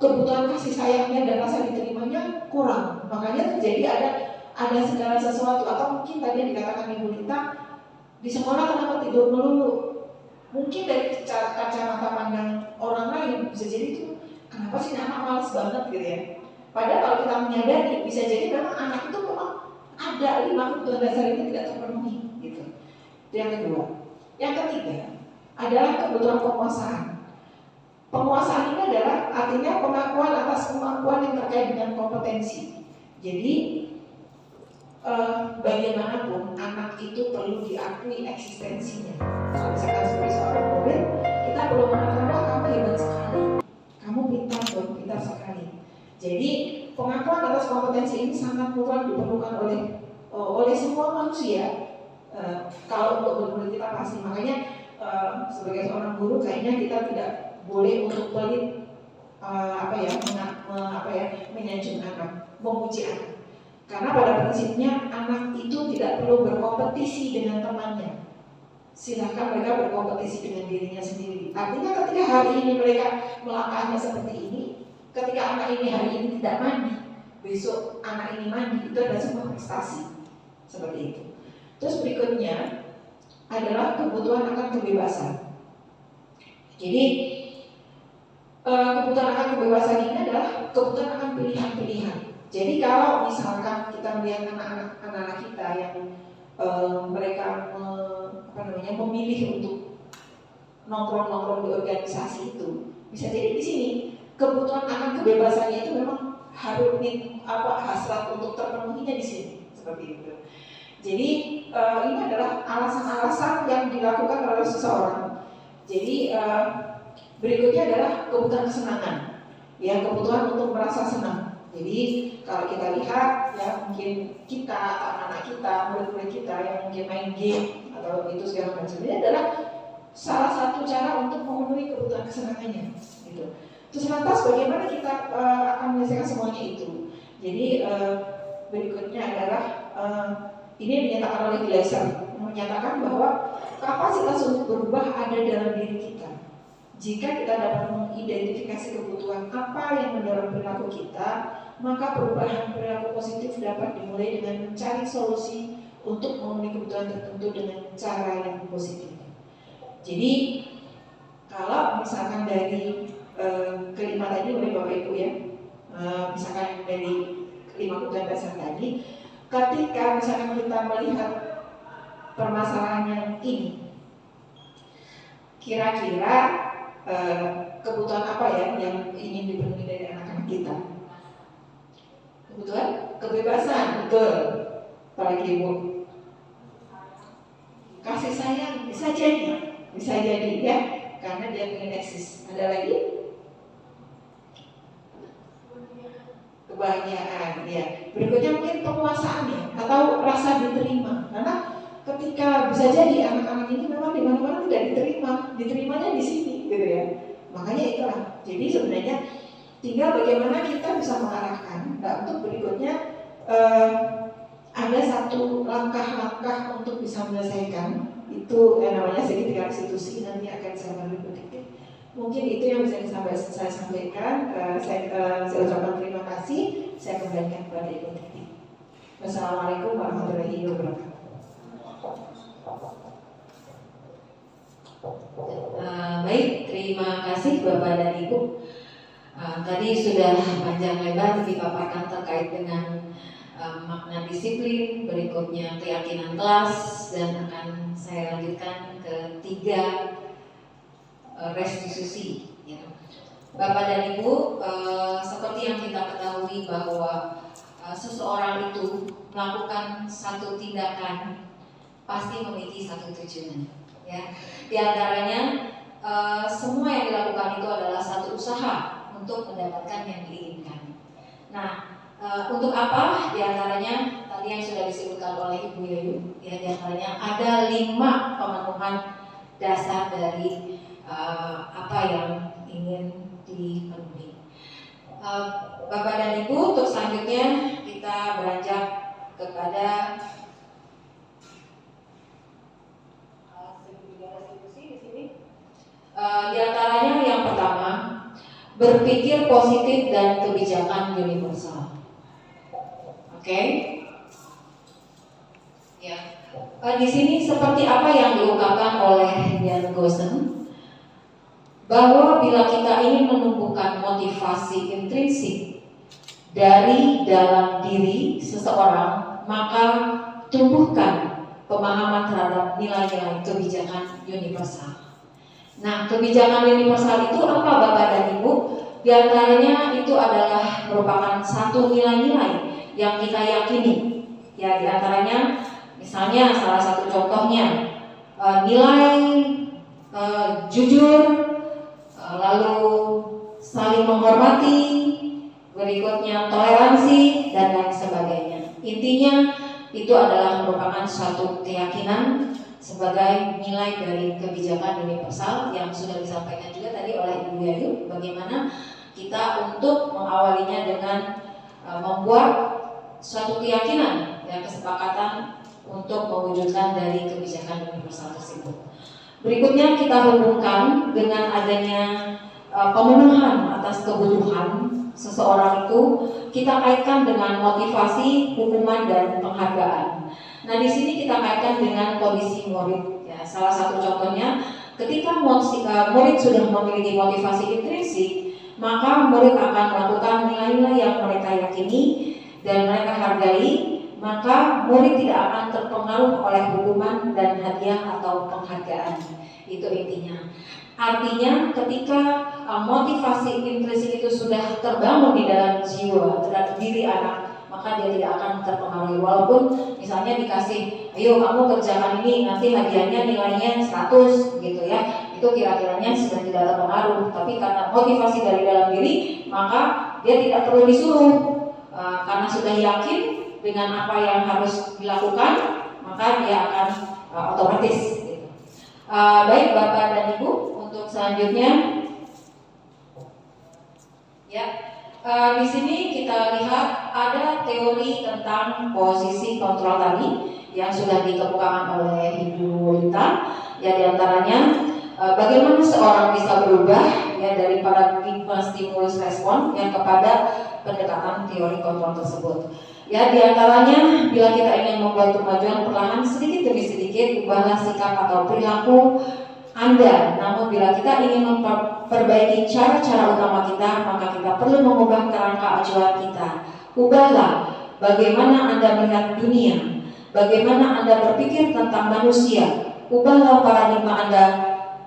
kebutuhan kasih sayangnya dan rasa diterimanya kurang. Makanya terjadi ada segala sesuatu, atau mungkin tadi yang dikatakan Ibu Lita, di sekolah kenapa tidur melulu? Mungkin dari kacamata pandang orang lain bisa jadi itu, kenapa sih anak malas banget gitu ya. Padahal kalau kita menyadari, bisa jadi memang anak itu memang ada 5 kebutuhan dasar ini tidak terpenuhi gitu. Itu yang kedua. Yang ketiga adalah kebutuhan penguasaan. Penguasaan ini adalah artinya pengakuan atas kemampuan yang terkait dengan kompetensi. Jadi bagaimanapun anak itu perlu diakui eksistensinya. Kalau misalkan sebagai seorang murid, kita perlu mengatakan, wah kamu hebat sekali, kamu pintar sekali. Jadi pengakuan atas kompetensi ini sangat mutlak diperlukan oleh semua manusia. Kalau untuk murid kita pasti, makanya sebagai seorang guru kayaknya kita tidak boleh untuk pelit menyanjung anak, memuji anak. Karena pada prinsipnya anak itu tidak perlu berkompetisi dengan temannya. Silakan mereka berkompetisi dengan dirinya sendiri. Artinya ketika hari ini mereka melangkahnya seperti ini, ketika anak ini hari ini tidak mandi, besok anak ini mandi, itu adalah sebuah prestasi. Seperti itu. Terus berikutnya adalah kebutuhan akan kebebasan. Jadi kebutuhan akan kebebasan ini adalah kebutuhan akan pilihan-pilihan. Jadi kalau misalkan kita melihat anak-anak kita yang mereka memilih untuk nongkrong-nongkrong di organisasi itu, bisa jadi di sini kebutuhan akan kebebasannya itu memang harus hasrat untuk terpenuhinya di sini, seperti itu. Jadi ini adalah alasan-alasan yang dilakukan oleh seseorang. Jadi berikutnya adalah kebutuhan kesenangan, ya, kebutuhan untuk merasa senang. Jadi kalau kita lihat, ya, mungkin kita, anak-anak kita, murid-murid kita yang mungkin main game atau itu segala macam, ini adalah salah satu cara untuk memenuhi kebutuhan kesenangannya, gitu. Terus lantas bagaimana kita akan menyelesaikan semuanya itu? Jadi berikutnya adalah ini dinyatakan oleh Gleiser, menyatakan bahwa kapasitas untuk berubah ada dalam diri kita. Jika kita dapat mengidentifikasi kebutuhan apa yang mendorong perilaku kita, maka perubahan perilaku positif dapat dimulai dengan mencari solusi untuk memenuhi kebutuhan tertentu dengan cara yang positif. Jadi kalau misalkan dari kelima tadi oleh Bapak Ibu, ya, misalkan dari 5 kebutuhan dasar tadi, ketika misalkan kita melihat permasalahan yang ini, kira-kira kebutuhan apa ya yang ingin dipenuhi dari anak-anak kita? Kebutuhan kebebasan, betul. Apalagi Ibu, kasih sayang bisa jadi ya, karena dia ingin eksis. Ada lagi? Kebahagiaan, ya. Berikutnya mungkin penguasaannya atau rasa diterima. Karena ketika bisa jadi anak-anak ini memang di mana-mana tidak diterimanya di sini, gitu ya. Makanya itulah. Jadi sebenarnya tinggal bagaimana kita bisa mengarahkan. Nah, untuk berikutnya ada satu langkah-langkah untuk bisa menyelesaikan itu namanya segitiga restitusi, nanti akan saya beri titik. Mungkin itu yang bisa saya sampaikan. Saya ucapkan terima kasih. Saya kembalikan kepada Ibu Titi. Wassalamualaikum warahmatullahi wabarakatuh. Baik, terima kasih Bapak dan Ibu. Tadi sudah panjang lebar dipaparkan terkait dengan makna disiplin, berikutnya keyakinan kelas, dan akan saya lanjutkan ke 3 restitusi. Ya. Bapak dan Ibu, seperti yang kita ketahui bahwa seseorang itu melakukan satu tindakan pasti memiliki satu tujuan. Ya. Di antaranya semua yang dilakukan itu adalah satu usaha untuk mendapatkan yang diinginkan. Nah, untuk apa? Di antaranya tadi yang sudah disebutkan oleh Ibu Yayu, ya, di antaranya ada 5 pemenuhan dasar dari apa yang ingin dipenuhi. Bapak dan Ibu, untuk selanjutnya kita beranjak kepada di antaranya yang pertama, berpikir positif dan kebijakan universal. Oke? Ya. Di sini seperti apa yang diungkapkan oleh Jan Goosen, bahwa bila kita ingin menumbuhkan motivasi intrinsik dari dalam diri seseorang, maka tumbuhkan pemahaman terhadap nilai-nilai kebijakan universal. Nah, kebijakan universal itu apa Bapak dan Ibu? Di antaranya itu adalah merupakan satu nilai-nilai yang kita yakini. Ya, di antaranya misalnya salah satu contohnya nilai jujur, lalu saling menghormati, berikutnya toleransi, dan lain sebagainya. Intinya itu adalah merupakan suatu keyakinan sebagai nilai dari kebijakan universal yang sudah disampaikan juga tadi oleh Ibu Yayu, bagaimana kita untuk mengawalinya dengan membuat suatu keyakinan, ya, kesepakatan untuk mewujudkan dari kebijakan universal tersebut. Berikutnya kita hubungkan dengan adanya pemenuhan atas kebutuhan seseorang itu, kita kaitkan dengan motivasi, hukuman, dan penghargaan. Nah, di sini kita kaitkan dengan kondisi murid. Ya, salah satu contohnya, ketika murid sudah memiliki motivasi intrinsik, maka murid akan melakukan nilai-nilai yang mereka yakini dan mereka hargai, maka murid tidak akan terpengaruh oleh hukuman dan hadiah atau penghargaan. Itu intinya. Artinya ketika motivasi intrinsik itu sudah terbangun di dalam jiwa, terhadap diri anak, maka dia tidak akan terpengaruh. Walaupun misalnya dikasih, ayo kamu kerjakan ini, nanti hadiahnya nilainya 100 gitu ya, itu kira-kiranya sudah tidak terpengaruh. Tapi karena motivasi dari dalam diri, maka dia tidak perlu disuruh, karena sudah yakin dengan apa yang harus dilakukan, maka dia akan otomatis gitu. Baik Bapak dan Ibu, untuk selanjutnya ya, di sini kita lihat ada teori tentang posisi kontrol tadi yang sudah dikemukakan oleh Ibu Lita. Ya, diantaranya bagaimana seorang bisa berubah ya dari paradigma stimulus respon yang kepada pendekatan teori kontrol tersebut. Ya, diantaranya bila kita ingin membuat kemajuan perlahan sedikit demi sedikit, ubahlah sikap atau perilaku Anda. Namun bila kita ingin memperbaiki cara-cara utama kita, maka kita perlu mengubah kerangka acuan kita. Ubahlah bagaimana Anda melihat dunia, bagaimana Anda berpikir tentang manusia. Ubahlah paradigma Anda,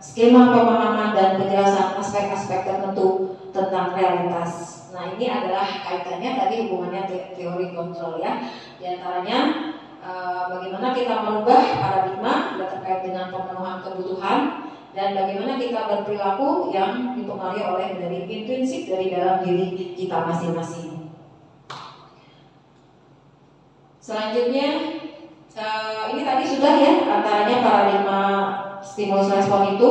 skema pemahaman dan penjelasan aspek-aspek tertentu tentang realitas. Nah, ini adalah kaitannya tadi hubungannya teori kontrol ya. Di antaranya bagaimana kita merubah paradigma terkait dengan pemenuhan kebutuhan dan bagaimana kita berperilaku yang dipengaruhi oleh dari intrinsik dari dalam diri kita masing-masing. Selanjutnya ini tadi sudah ya, antaranya paradigma stimulus respon itu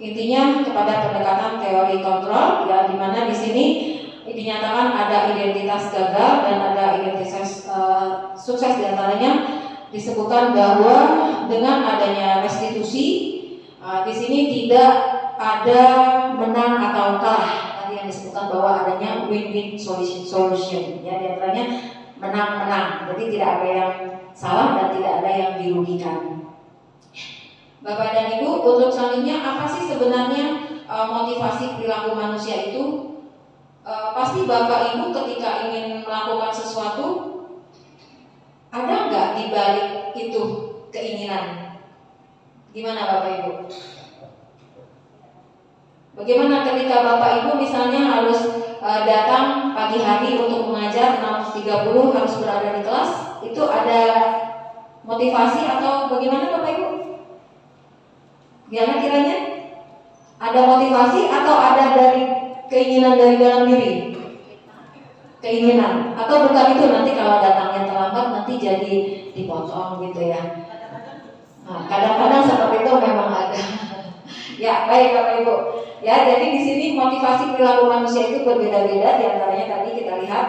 intinya kepada pendekatan teori kontrol ya, di mana di sini dinyatakan ada identitas gagal dan ada identitas sukses. Diantaranya disebutkan bahwa dengan adanya restitusi di sini tidak ada menang atau kalah. Tadi yang disebutkan bahwa adanya win-win solution. Ya, diantaranya menang-menang. Jadi tidak ada yang salah dan tidak ada yang dirugikan. Bapak dan Ibu, untuk selanjutnya apa sih sebenarnya motivasi perilaku manusia itu? Pasti Bapak Ibu ketika ingin melakukan sesuatu, ada nggak di balik itu keinginan? Gimana Bapak Ibu? Bagaimana ketika Bapak Ibu misalnya harus datang pagi hari untuk mengajar 6.30 harus berada di kelas, itu ada motivasi atau bagaimana Bapak Ibu? Gimana kiranya? Ada motivasi atau ada dari keinginan dari dalam diri? Keinginan. Atau bukan itu, nanti kalau datangnya terlambat nanti jadi dipotong gitu ya. Nah, kadang-kadang seperti itu memang ada. Ya, baik Bapak Ibu. Ya, jadi di sini motivasi perilaku manusia itu berbeda-beda. Di antaranya tadi kita lihat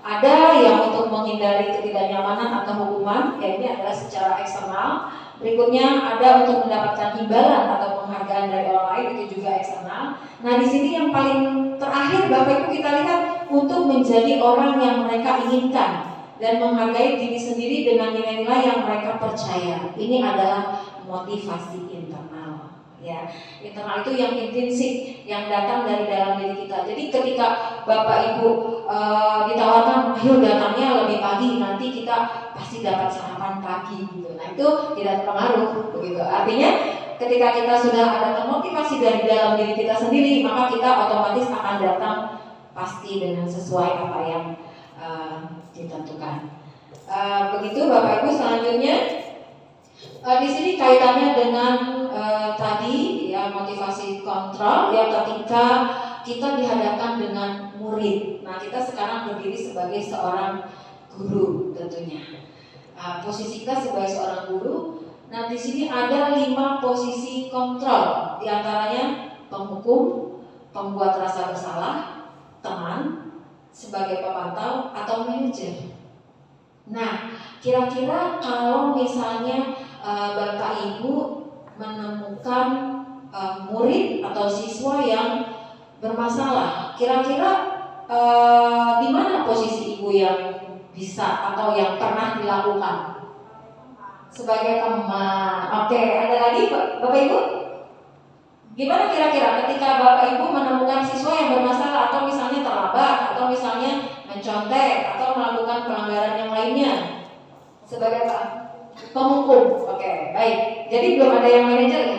ada yang untuk menghindari ketidaknyamanan atau hukuman, ya ini adalah secara eksternal. Berikutnya ada untuk mendapatkan imbalan atau penghargaan dari orang lain, itu juga eksternal. Nah, di sini yang paling terakhir Bapak Ibu kita lihat untuk menjadi orang yang mereka inginkan dan menghargai diri sendiri dengan nilai-nilai yang mereka percaya. Ini adalah motivasi internal. Ya, internal itu yang intrinsik, yang datang dari dalam diri kita. Jadi ketika Bapak Ibu ditawarkan, ayo datangnya lebih pagi, nanti kita pasti dapat sarapan pagi gitu. Nah, itu tidak terpengaruh begitu. Artinya ketika kita sudah ada termotivasi dari dalam diri kita sendiri, maka kita otomatis akan datang pasti dengan sesuai apa yang ditentukan. Begitu Bapak Ibu. Selanjutnya di sini kaitannya dengan tadi ya, motivasi kontrol ya, ketika kita dihadapkan dengan murid. Nah, kita sekarang berdiri sebagai seorang guru tentunya. Posisi kita sebagai seorang guru. Nah, di sini ada 5 posisi kontrol. Di antaranya penghukum, pembuat rasa bersalah, teman, sebagai pemantau, atau manajer. Nah, kira-kira kalau misalnya Bapak Ibu menemukan murid atau siswa yang bermasalah, kira-kira di mana posisi Ibu yang bisa atau yang pernah dilakukan? Sebagai teman. Oke, ada lagi Bapak Ibu? Gimana kira-kira ketika Bapak Ibu menemukan siswa yang bermasalah atau misalnya terlambat atau misalnya mencontek atau melakukan pelanggaran yang lainnya? Sebagai penghukum. Oke, baik. Jadi belum ada yang manajer ya?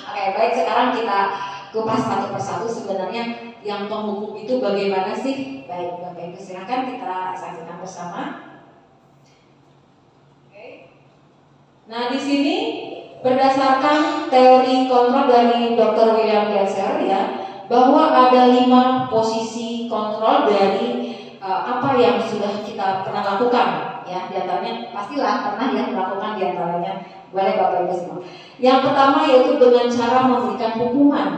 Oke, baik. Sekarang kita kupas satu persatu sebenarnya yang penghukum itu bagaimana sih? Baik, Bapak Ibu silakan kita saksikan bersama. Nah, di sini berdasarkan teori kontrol dari Dr. William Glasser ya, bahwa ada 5 posisi kontrol dari apa yang sudah kita pernah lakukan ya. Di antaranya pastilah pernah ya melakukan di antaranya. Boleh Bapak Ibu semua. Yang pertama yaitu dengan cara memberikan hukuman.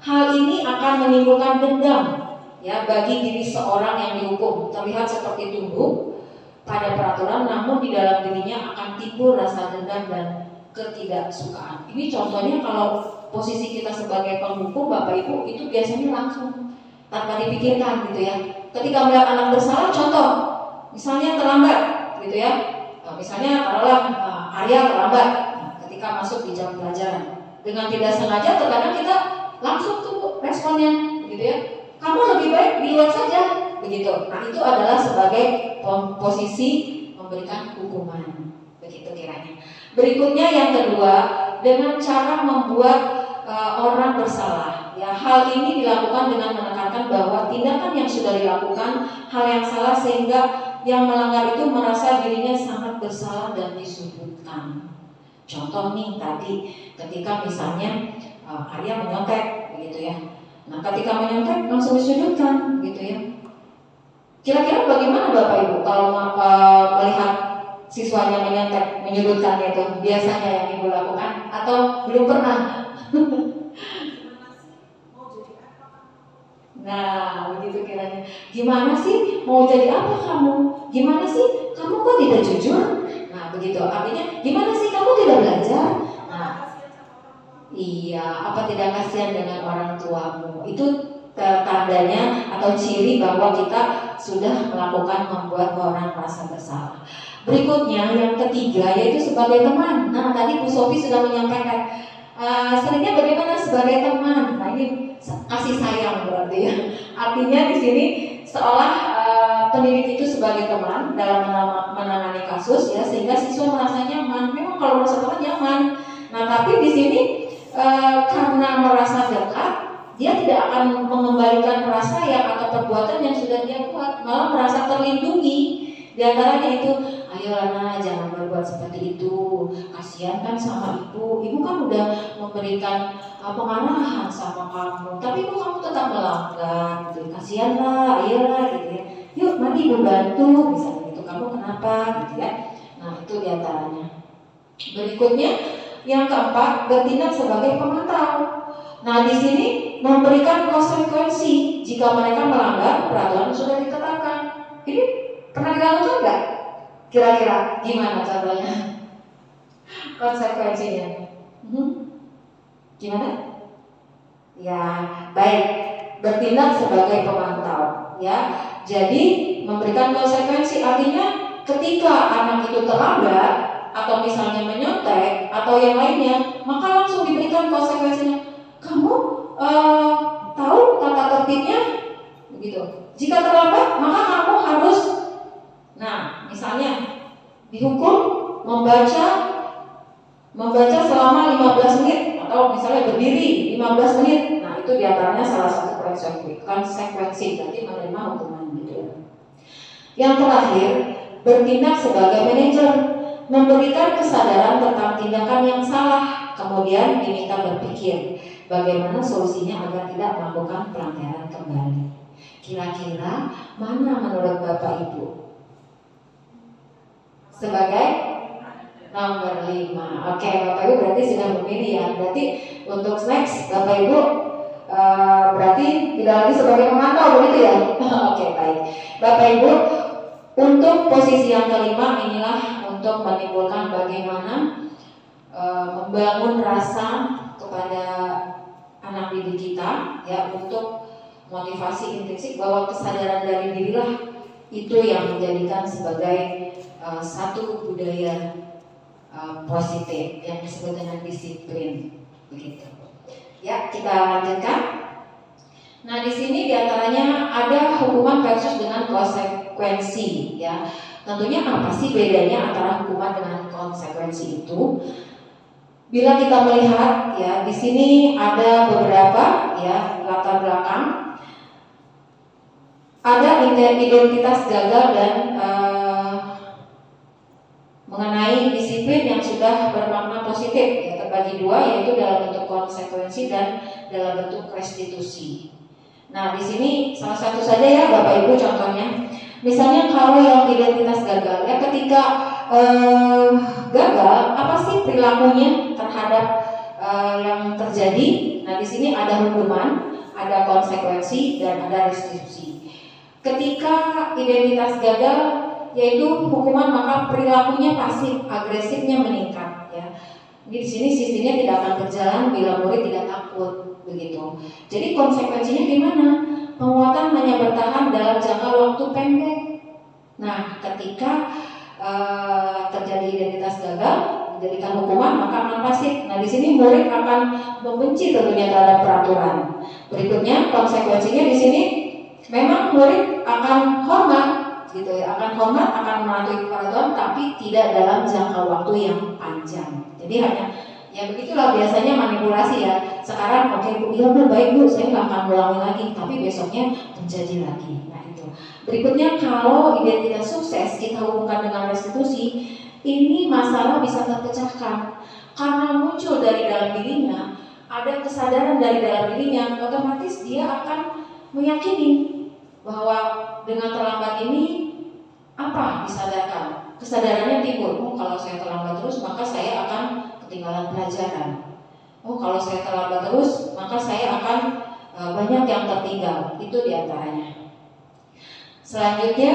Hal ini akan menimbulkan dendam ya bagi diri seorang yang dihukum. Terlihat seperti tumbuk pada peraturan, namun di dalam dirinya akan timbul rasa dendam dan ketidaksukaan. Ini contohnya kalau posisi kita sebagai penghukum Bapak Ibu itu biasanya langsung tanpa dipikirkan gitu ya. Ketika melihat anak bersalah, contoh misalnya terlambat gitu ya. Misalnya taruhlah Arya terlambat ketika masuk di jam pelajaran. Dengan tidak sengaja terkadang kita langsung tuh responnya gitu ya. Kamu lebih baik di luar saja begitu. Nah, itu adalah sebagai posisi memberikan hukuman. Begitu kiranya. Berikutnya yang kedua, dengan cara membuat orang bersalah. Ya, hal ini dilakukan dengan menekankan bahwa tindakan yang sudah dilakukan hal yang salah sehingga yang melanggar itu merasa dirinya sangat bersalah dan disudutkan. Contoh nih tadi ketika misalnya Arya menyontek begitu ya. Nah, ketika menyontek langsung disudutkan gitu ya. Kira-kira bagaimana Bapak Ibu kalau melihat siswanya menyontek, menyudutkannya itu biasanya yang Ibu lakukan atau belum pernah? Nah, begitu kiranya. Gimana sih mau jadi apa kamu? Gimana sih kamu kok tidak jujur? Nah, begitu. Artinya gimana sih kamu tidak belajar? Nah, iya, apa tidak kasihan dengan orang tuamu? Itu tandanya atau ciri bahwa kita sudah melakukan membuat orang merasa bersalah. Berikutnya yang ketiga yaitu sebagai teman. Nah, tadi Bu Sofi sudah menyampaikan seringnya bagaimana sebagai teman. Nah, ini kasih sayang berarti ya. Artinya di sini seolah pendidik itu sebagai teman dalam menangani kasus ya, sehingga siswa merasa nyaman. Memang kalau merasa teman nyaman. Nah, tapi di sini karena merasa dekat, dia tidak akan mengembalikan rasa yang atau perbuatan yang sudah dia buat, malah merasa terlindungi. Di antaranya itu, ayo Lana jangan berbuat seperti itu, kasihan kan sama ibu kan udah memberikan pengarahan sama kamu, tapi kok kamu tetap melanggar, gitu. Kasihan lah, ayolah gitu ya. Yuk mari ibu bantu, misalnya gitu, kamu kenapa gitu ya. Nah itu di antaranya. Berikutnya yang keempat, bertindak sebagai pemantau. Nah di sini memberikan konsekuensi jika mereka melanggar peraturan sudah ditetapkan. Ini pernah dilakukan nggak? Kira-kira gimana contohnya? Konsekuensinya? Gimana? Ya baik, bertindak sebagai pemantau. Ya, jadi memberikan konsekuensi artinya ketika anak itu terlambat atau misalnya menyontek atau yang lainnya, maka langsung diberikan konsekuensinya. Kamu tahu tata tertibnya? Begitu. Jika terlambat, maka kamu harus, nah, misalnya dihukum membaca selama 15 menit atau misalnya berdiri 15 menit. Nah, itu diantaranya salah satu konsekuensi, berarti menerima hukuman gitu ya. Yang terakhir, bertindak sebagai manajer, memberikan kesadaran tentang tindakan yang salah, kemudian diminta berpikir bagaimana solusinya agar tidak melakukan pelanggaran kembali. Kira-kira mana menurut Bapak Ibu sebagai nomor 5? Oke, Bapak Ibu berarti sudah memilih ya. Berarti untuk next Bapak Ibu berarti tidak lagi sebagai pemantau begitu ya. Oke, baik. Bapak Ibu, untuk posisi yang kelima inilah untuk menimbulkan bagaimana membangun rasa kepada anak didik kita ya, untuk motivasi intrinsik bahwa kesadaran dari dirilah itu yang menjadikan sebagai satu budaya positif yang disebut dengan disiplin begitu. Ya, kita lanjutkan. Nah, di sini diantaranya ada hukuman versus dengan konsekuensi ya. Tentunya apa sih bedanya antara hukuman dengan konsekuensi itu? Bila kita melihat ya, di sini ada beberapa ya latar belakang. Ada identitas gagal dan mengenai disiplin yang sudah bermakna positif ya, terbagi dua, yaitu dalam bentuk konsekuensi dan dalam bentuk restitusi. Nah, di sini salah satu saja ya Bapak Ibu contohnya. Misalnya kalau yang identitas gagal ya, ketika gagal, apa sih perilakunya terhadap yang terjadi? Nah, di sini ada hukuman, ada konsekuensi dan ada restitusi. Ketika identitas gagal yaitu hukuman, maka perilakunya pasif, agresifnya meningkat ya. Di sini sistemnya tidak akan berjalan bila murid tidak takut begitu. Jadi konsekuensinya gimana? Penguatan hanya bertahan dalam jangka waktu pendek. Nah, ketika terjadi identitas gagal menjadikan hukuman, maka akan pasif. Nah, di sini murid akan membenci tentunya terhadap peraturan. Berikutnya konsekuensinya di sini memang murid akan hormat gitu ya, akan mematuhi peraturan, tapi tidak dalam jangka waktu yang panjang. Jadi hanya ya begitulah biasanya manipulasi ya. Sekarang oke Bu, iya Bu, baik Bu, saya nggak akan ulangi lagi, tapi besoknya terjadi lagi. Nah itu. Berikutnya kalau identitas sukses kita hubungkan dengan restitusi, ini masalah bisa terpecahkan karena muncul dari dalam dirinya, ada kesadaran dari dalam dirinya, otomatis dia akan meyakini bahwa dengan terlambat ini apa disadarkan, kesadarannya timbul. Oh, kalau saya terlambat terus maka saya akan ketinggalan pelajaran. Oh, kalau saya terlambat terus maka saya akan banyak yang tertinggal. Itu diantaranya. Selanjutnya,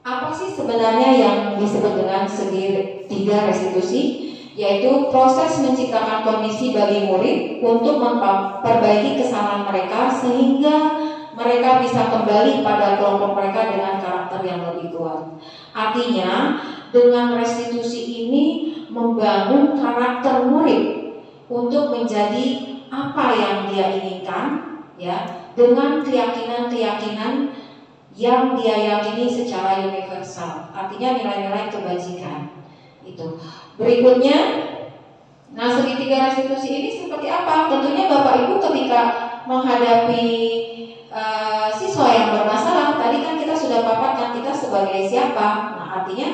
apa sih sebenarnya yang disebut dengan segitiga restitusi? Yaitu proses menciptakan kondisi bagi murid untuk memperbaiki kesalahan mereka sehingga mereka bisa kembali pada kelompok mereka dengan karakter yang lebih kuat. Artinya, dengan restitusi ini membangun karakter murid untuk menjadi apa yang dia inginkan, ya, dengan keyakinan-keyakinan yang dia yakini secara universal. Artinya nilai-nilai kebajikan. Itu. Berikutnya, nah segitiga restitusi ini seperti apa? Tentunya Bapak Ibu ketika menghadapi siswa yang bermasalah, tadi kan kita sudah paparkan kita sebagai siapa. Nah artinya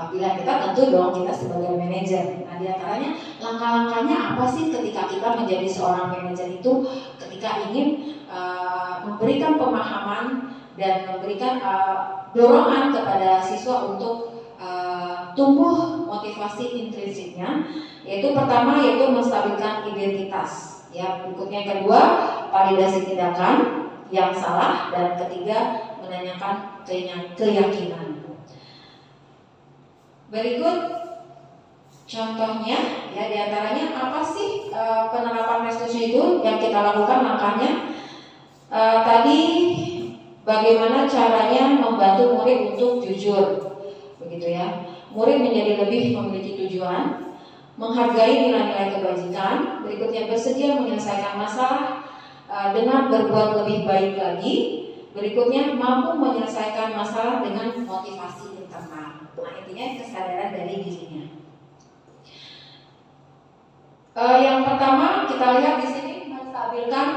bila kita tentu dong kita sebagai manajer. Nah diantaranya langkah-langkahnya apa sih ketika kita menjadi seorang manajer itu, ketika ingin memberikan pemahaman dan memberikan dorongan kepada siswa untuk tumbuh motivasi intrinsiknya, yaitu pertama yaitu menstabilkan identitas, ya. Berikutnya yang kedua validasi tindakan yang salah, dan ketiga menanyakan keyakinan. Berikut contohnya, ya, diantaranya apa sih penerapan restitusi itu yang kita lakukan langkahnya. Tadi bagaimana caranya membantu murid untuk jujur, begitu ya. Murid menjadi lebih memiliki tujuan, menghargai nilai-nilai kebajikan. Berikutnya bersedia menyelesaikan masalah dengan berbuat lebih baik lagi. Berikutnya mampu menyelesaikan masalah dengan motivasi internal. Nah intinya kesadaran dari dirinya. Yang pertama kita lihat di sini menstabilkan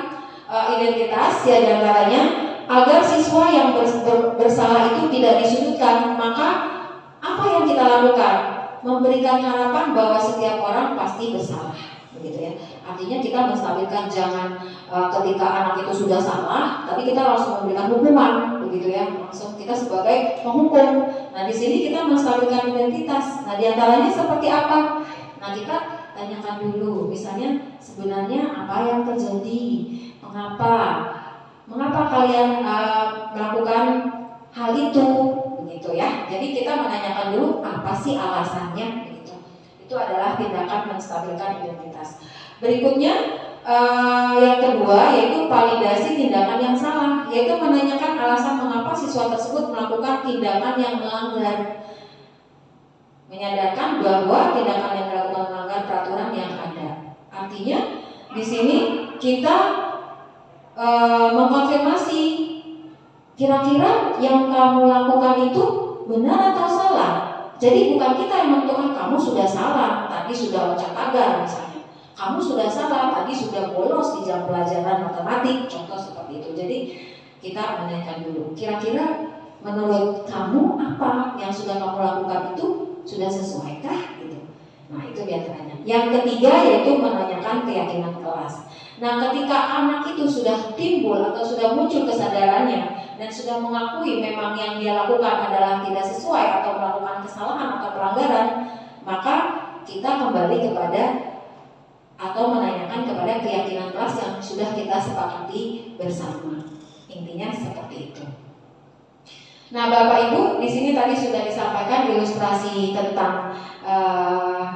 identitas, ya, diantaranya agar siswa yang bersalah itu tidak disudutkan. Maka apa yang kita lakukan? Memberikan harapan bahwa setiap orang pasti bersalah, begitu ya. Artinya kita menstabilkan, jangan ketika anak itu sudah salah, tapi kita langsung memberikan hukuman, begitu ya. Langsung kita sebagai penghukum. Nah di sini kita menstabilkan identitas. Nah diantaranya seperti apa? Nah kita tanyakan dulu, misalnya sebenarnya apa yang terjadi, mengapa kalian melakukan hal itu, begitu ya. Jadi kita menanyakan dulu apa sih alasannya, begitu. Itu adalah tindakan menstabilkan identitas. Berikutnya yang kedua yaitu validasi tindakan yang salah, yaitu menanyakan alasan mengapa siswa tersebut melakukan tindakan yang melanggar. Menyadarkan bahwa tindakan yang dilakukan melanggar peraturan yang ada. Artinya di sini kita mengkonfirmasi, kira-kira yang kamu lakukan itu benar atau salah. Jadi bukan kita yang menentukan kamu sudah salah, tadi sudah loncat pagar misalnya. Kamu sudah salah, tadi sudah bolos di jam pelajaran matematik, contoh seperti itu. Jadi kita menanyakan dulu, kira-kira menurut kamu apa yang sudah kamu lakukan itu sudah sesuaikah? Gitu. Nah itu diantaranya. Yang ketiga yaitu menanyakan keyakinan kelas. Nah ketika anak itu sudah timbul atau sudah muncul kesadarannya dan sudah mengakui memang yang dia lakukan adalah tidak sesuai atau melakukan kesalahan atau pelanggaran, maka kita kembali kepada atau menanyakan kepada keyakinan kelas yang sudah kita sepakati bersama. Intinya seperti itu. Nah, Bapak Ibu, di sini tadi sudah disampaikan ilustrasi tentang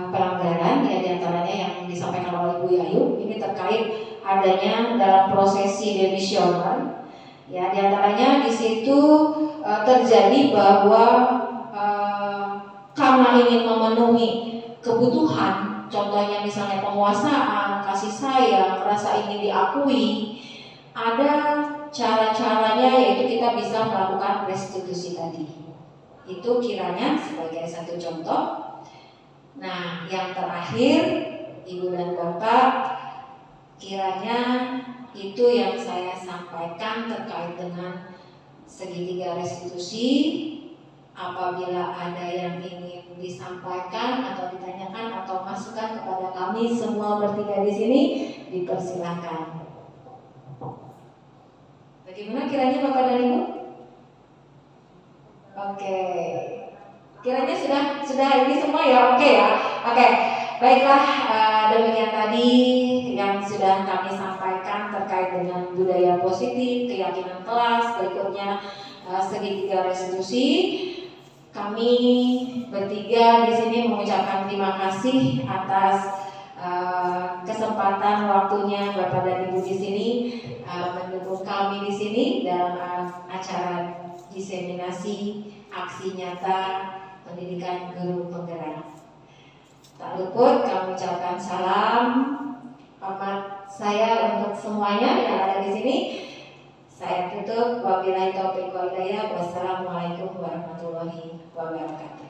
pelanggaran, ya, diantaranya yang disampaikan oleh Bu Yayu. Ini terkait adanya dalam prosesi demisioner. Ya, diantaranya di situ terjadi bahwa karena ingin memenuhi kebutuhan, contohnya misalnya penguasaan, kasih sayang, rasa ingin diakui, ada cara-caranya yaitu kita bisa melakukan restitusi tadi. Itu kiranya sebagai satu contoh. Nah, yang terakhir, Ibu dan Bapak, kiranya itu yang saya sampaikan terkait dengan segitiga restitusi. Apabila ada yang ingin disampaikan atau ditanyakan atau masukan kepada kami semua bertiga di sini, dipersilakan. Bagaimana kiranya Bapak dan Ibu? Oke. Kiranya sudah ini semua ya, oke ya. Oke. Baiklah, demikian tadi yang sudah kami sampaikan terkait dengan budaya positif, keyakinan kelas. Berikutnya segitiga restitusi. Kami bertiga di sini mengucapkan terima kasih atas kesempatan waktunya Bapak dan Ibu di sini mendukung kami di sini dalam acara diseminasi aksi nyata pendidikan guru penggerak. Tak luput kami ucapkan salam hormat saya untuk semuanya yang ada di sini. Saya tutup. Wabillahi taufiq wal hidayah. Wassalamualaikum warahmatullahi wabarakatuh.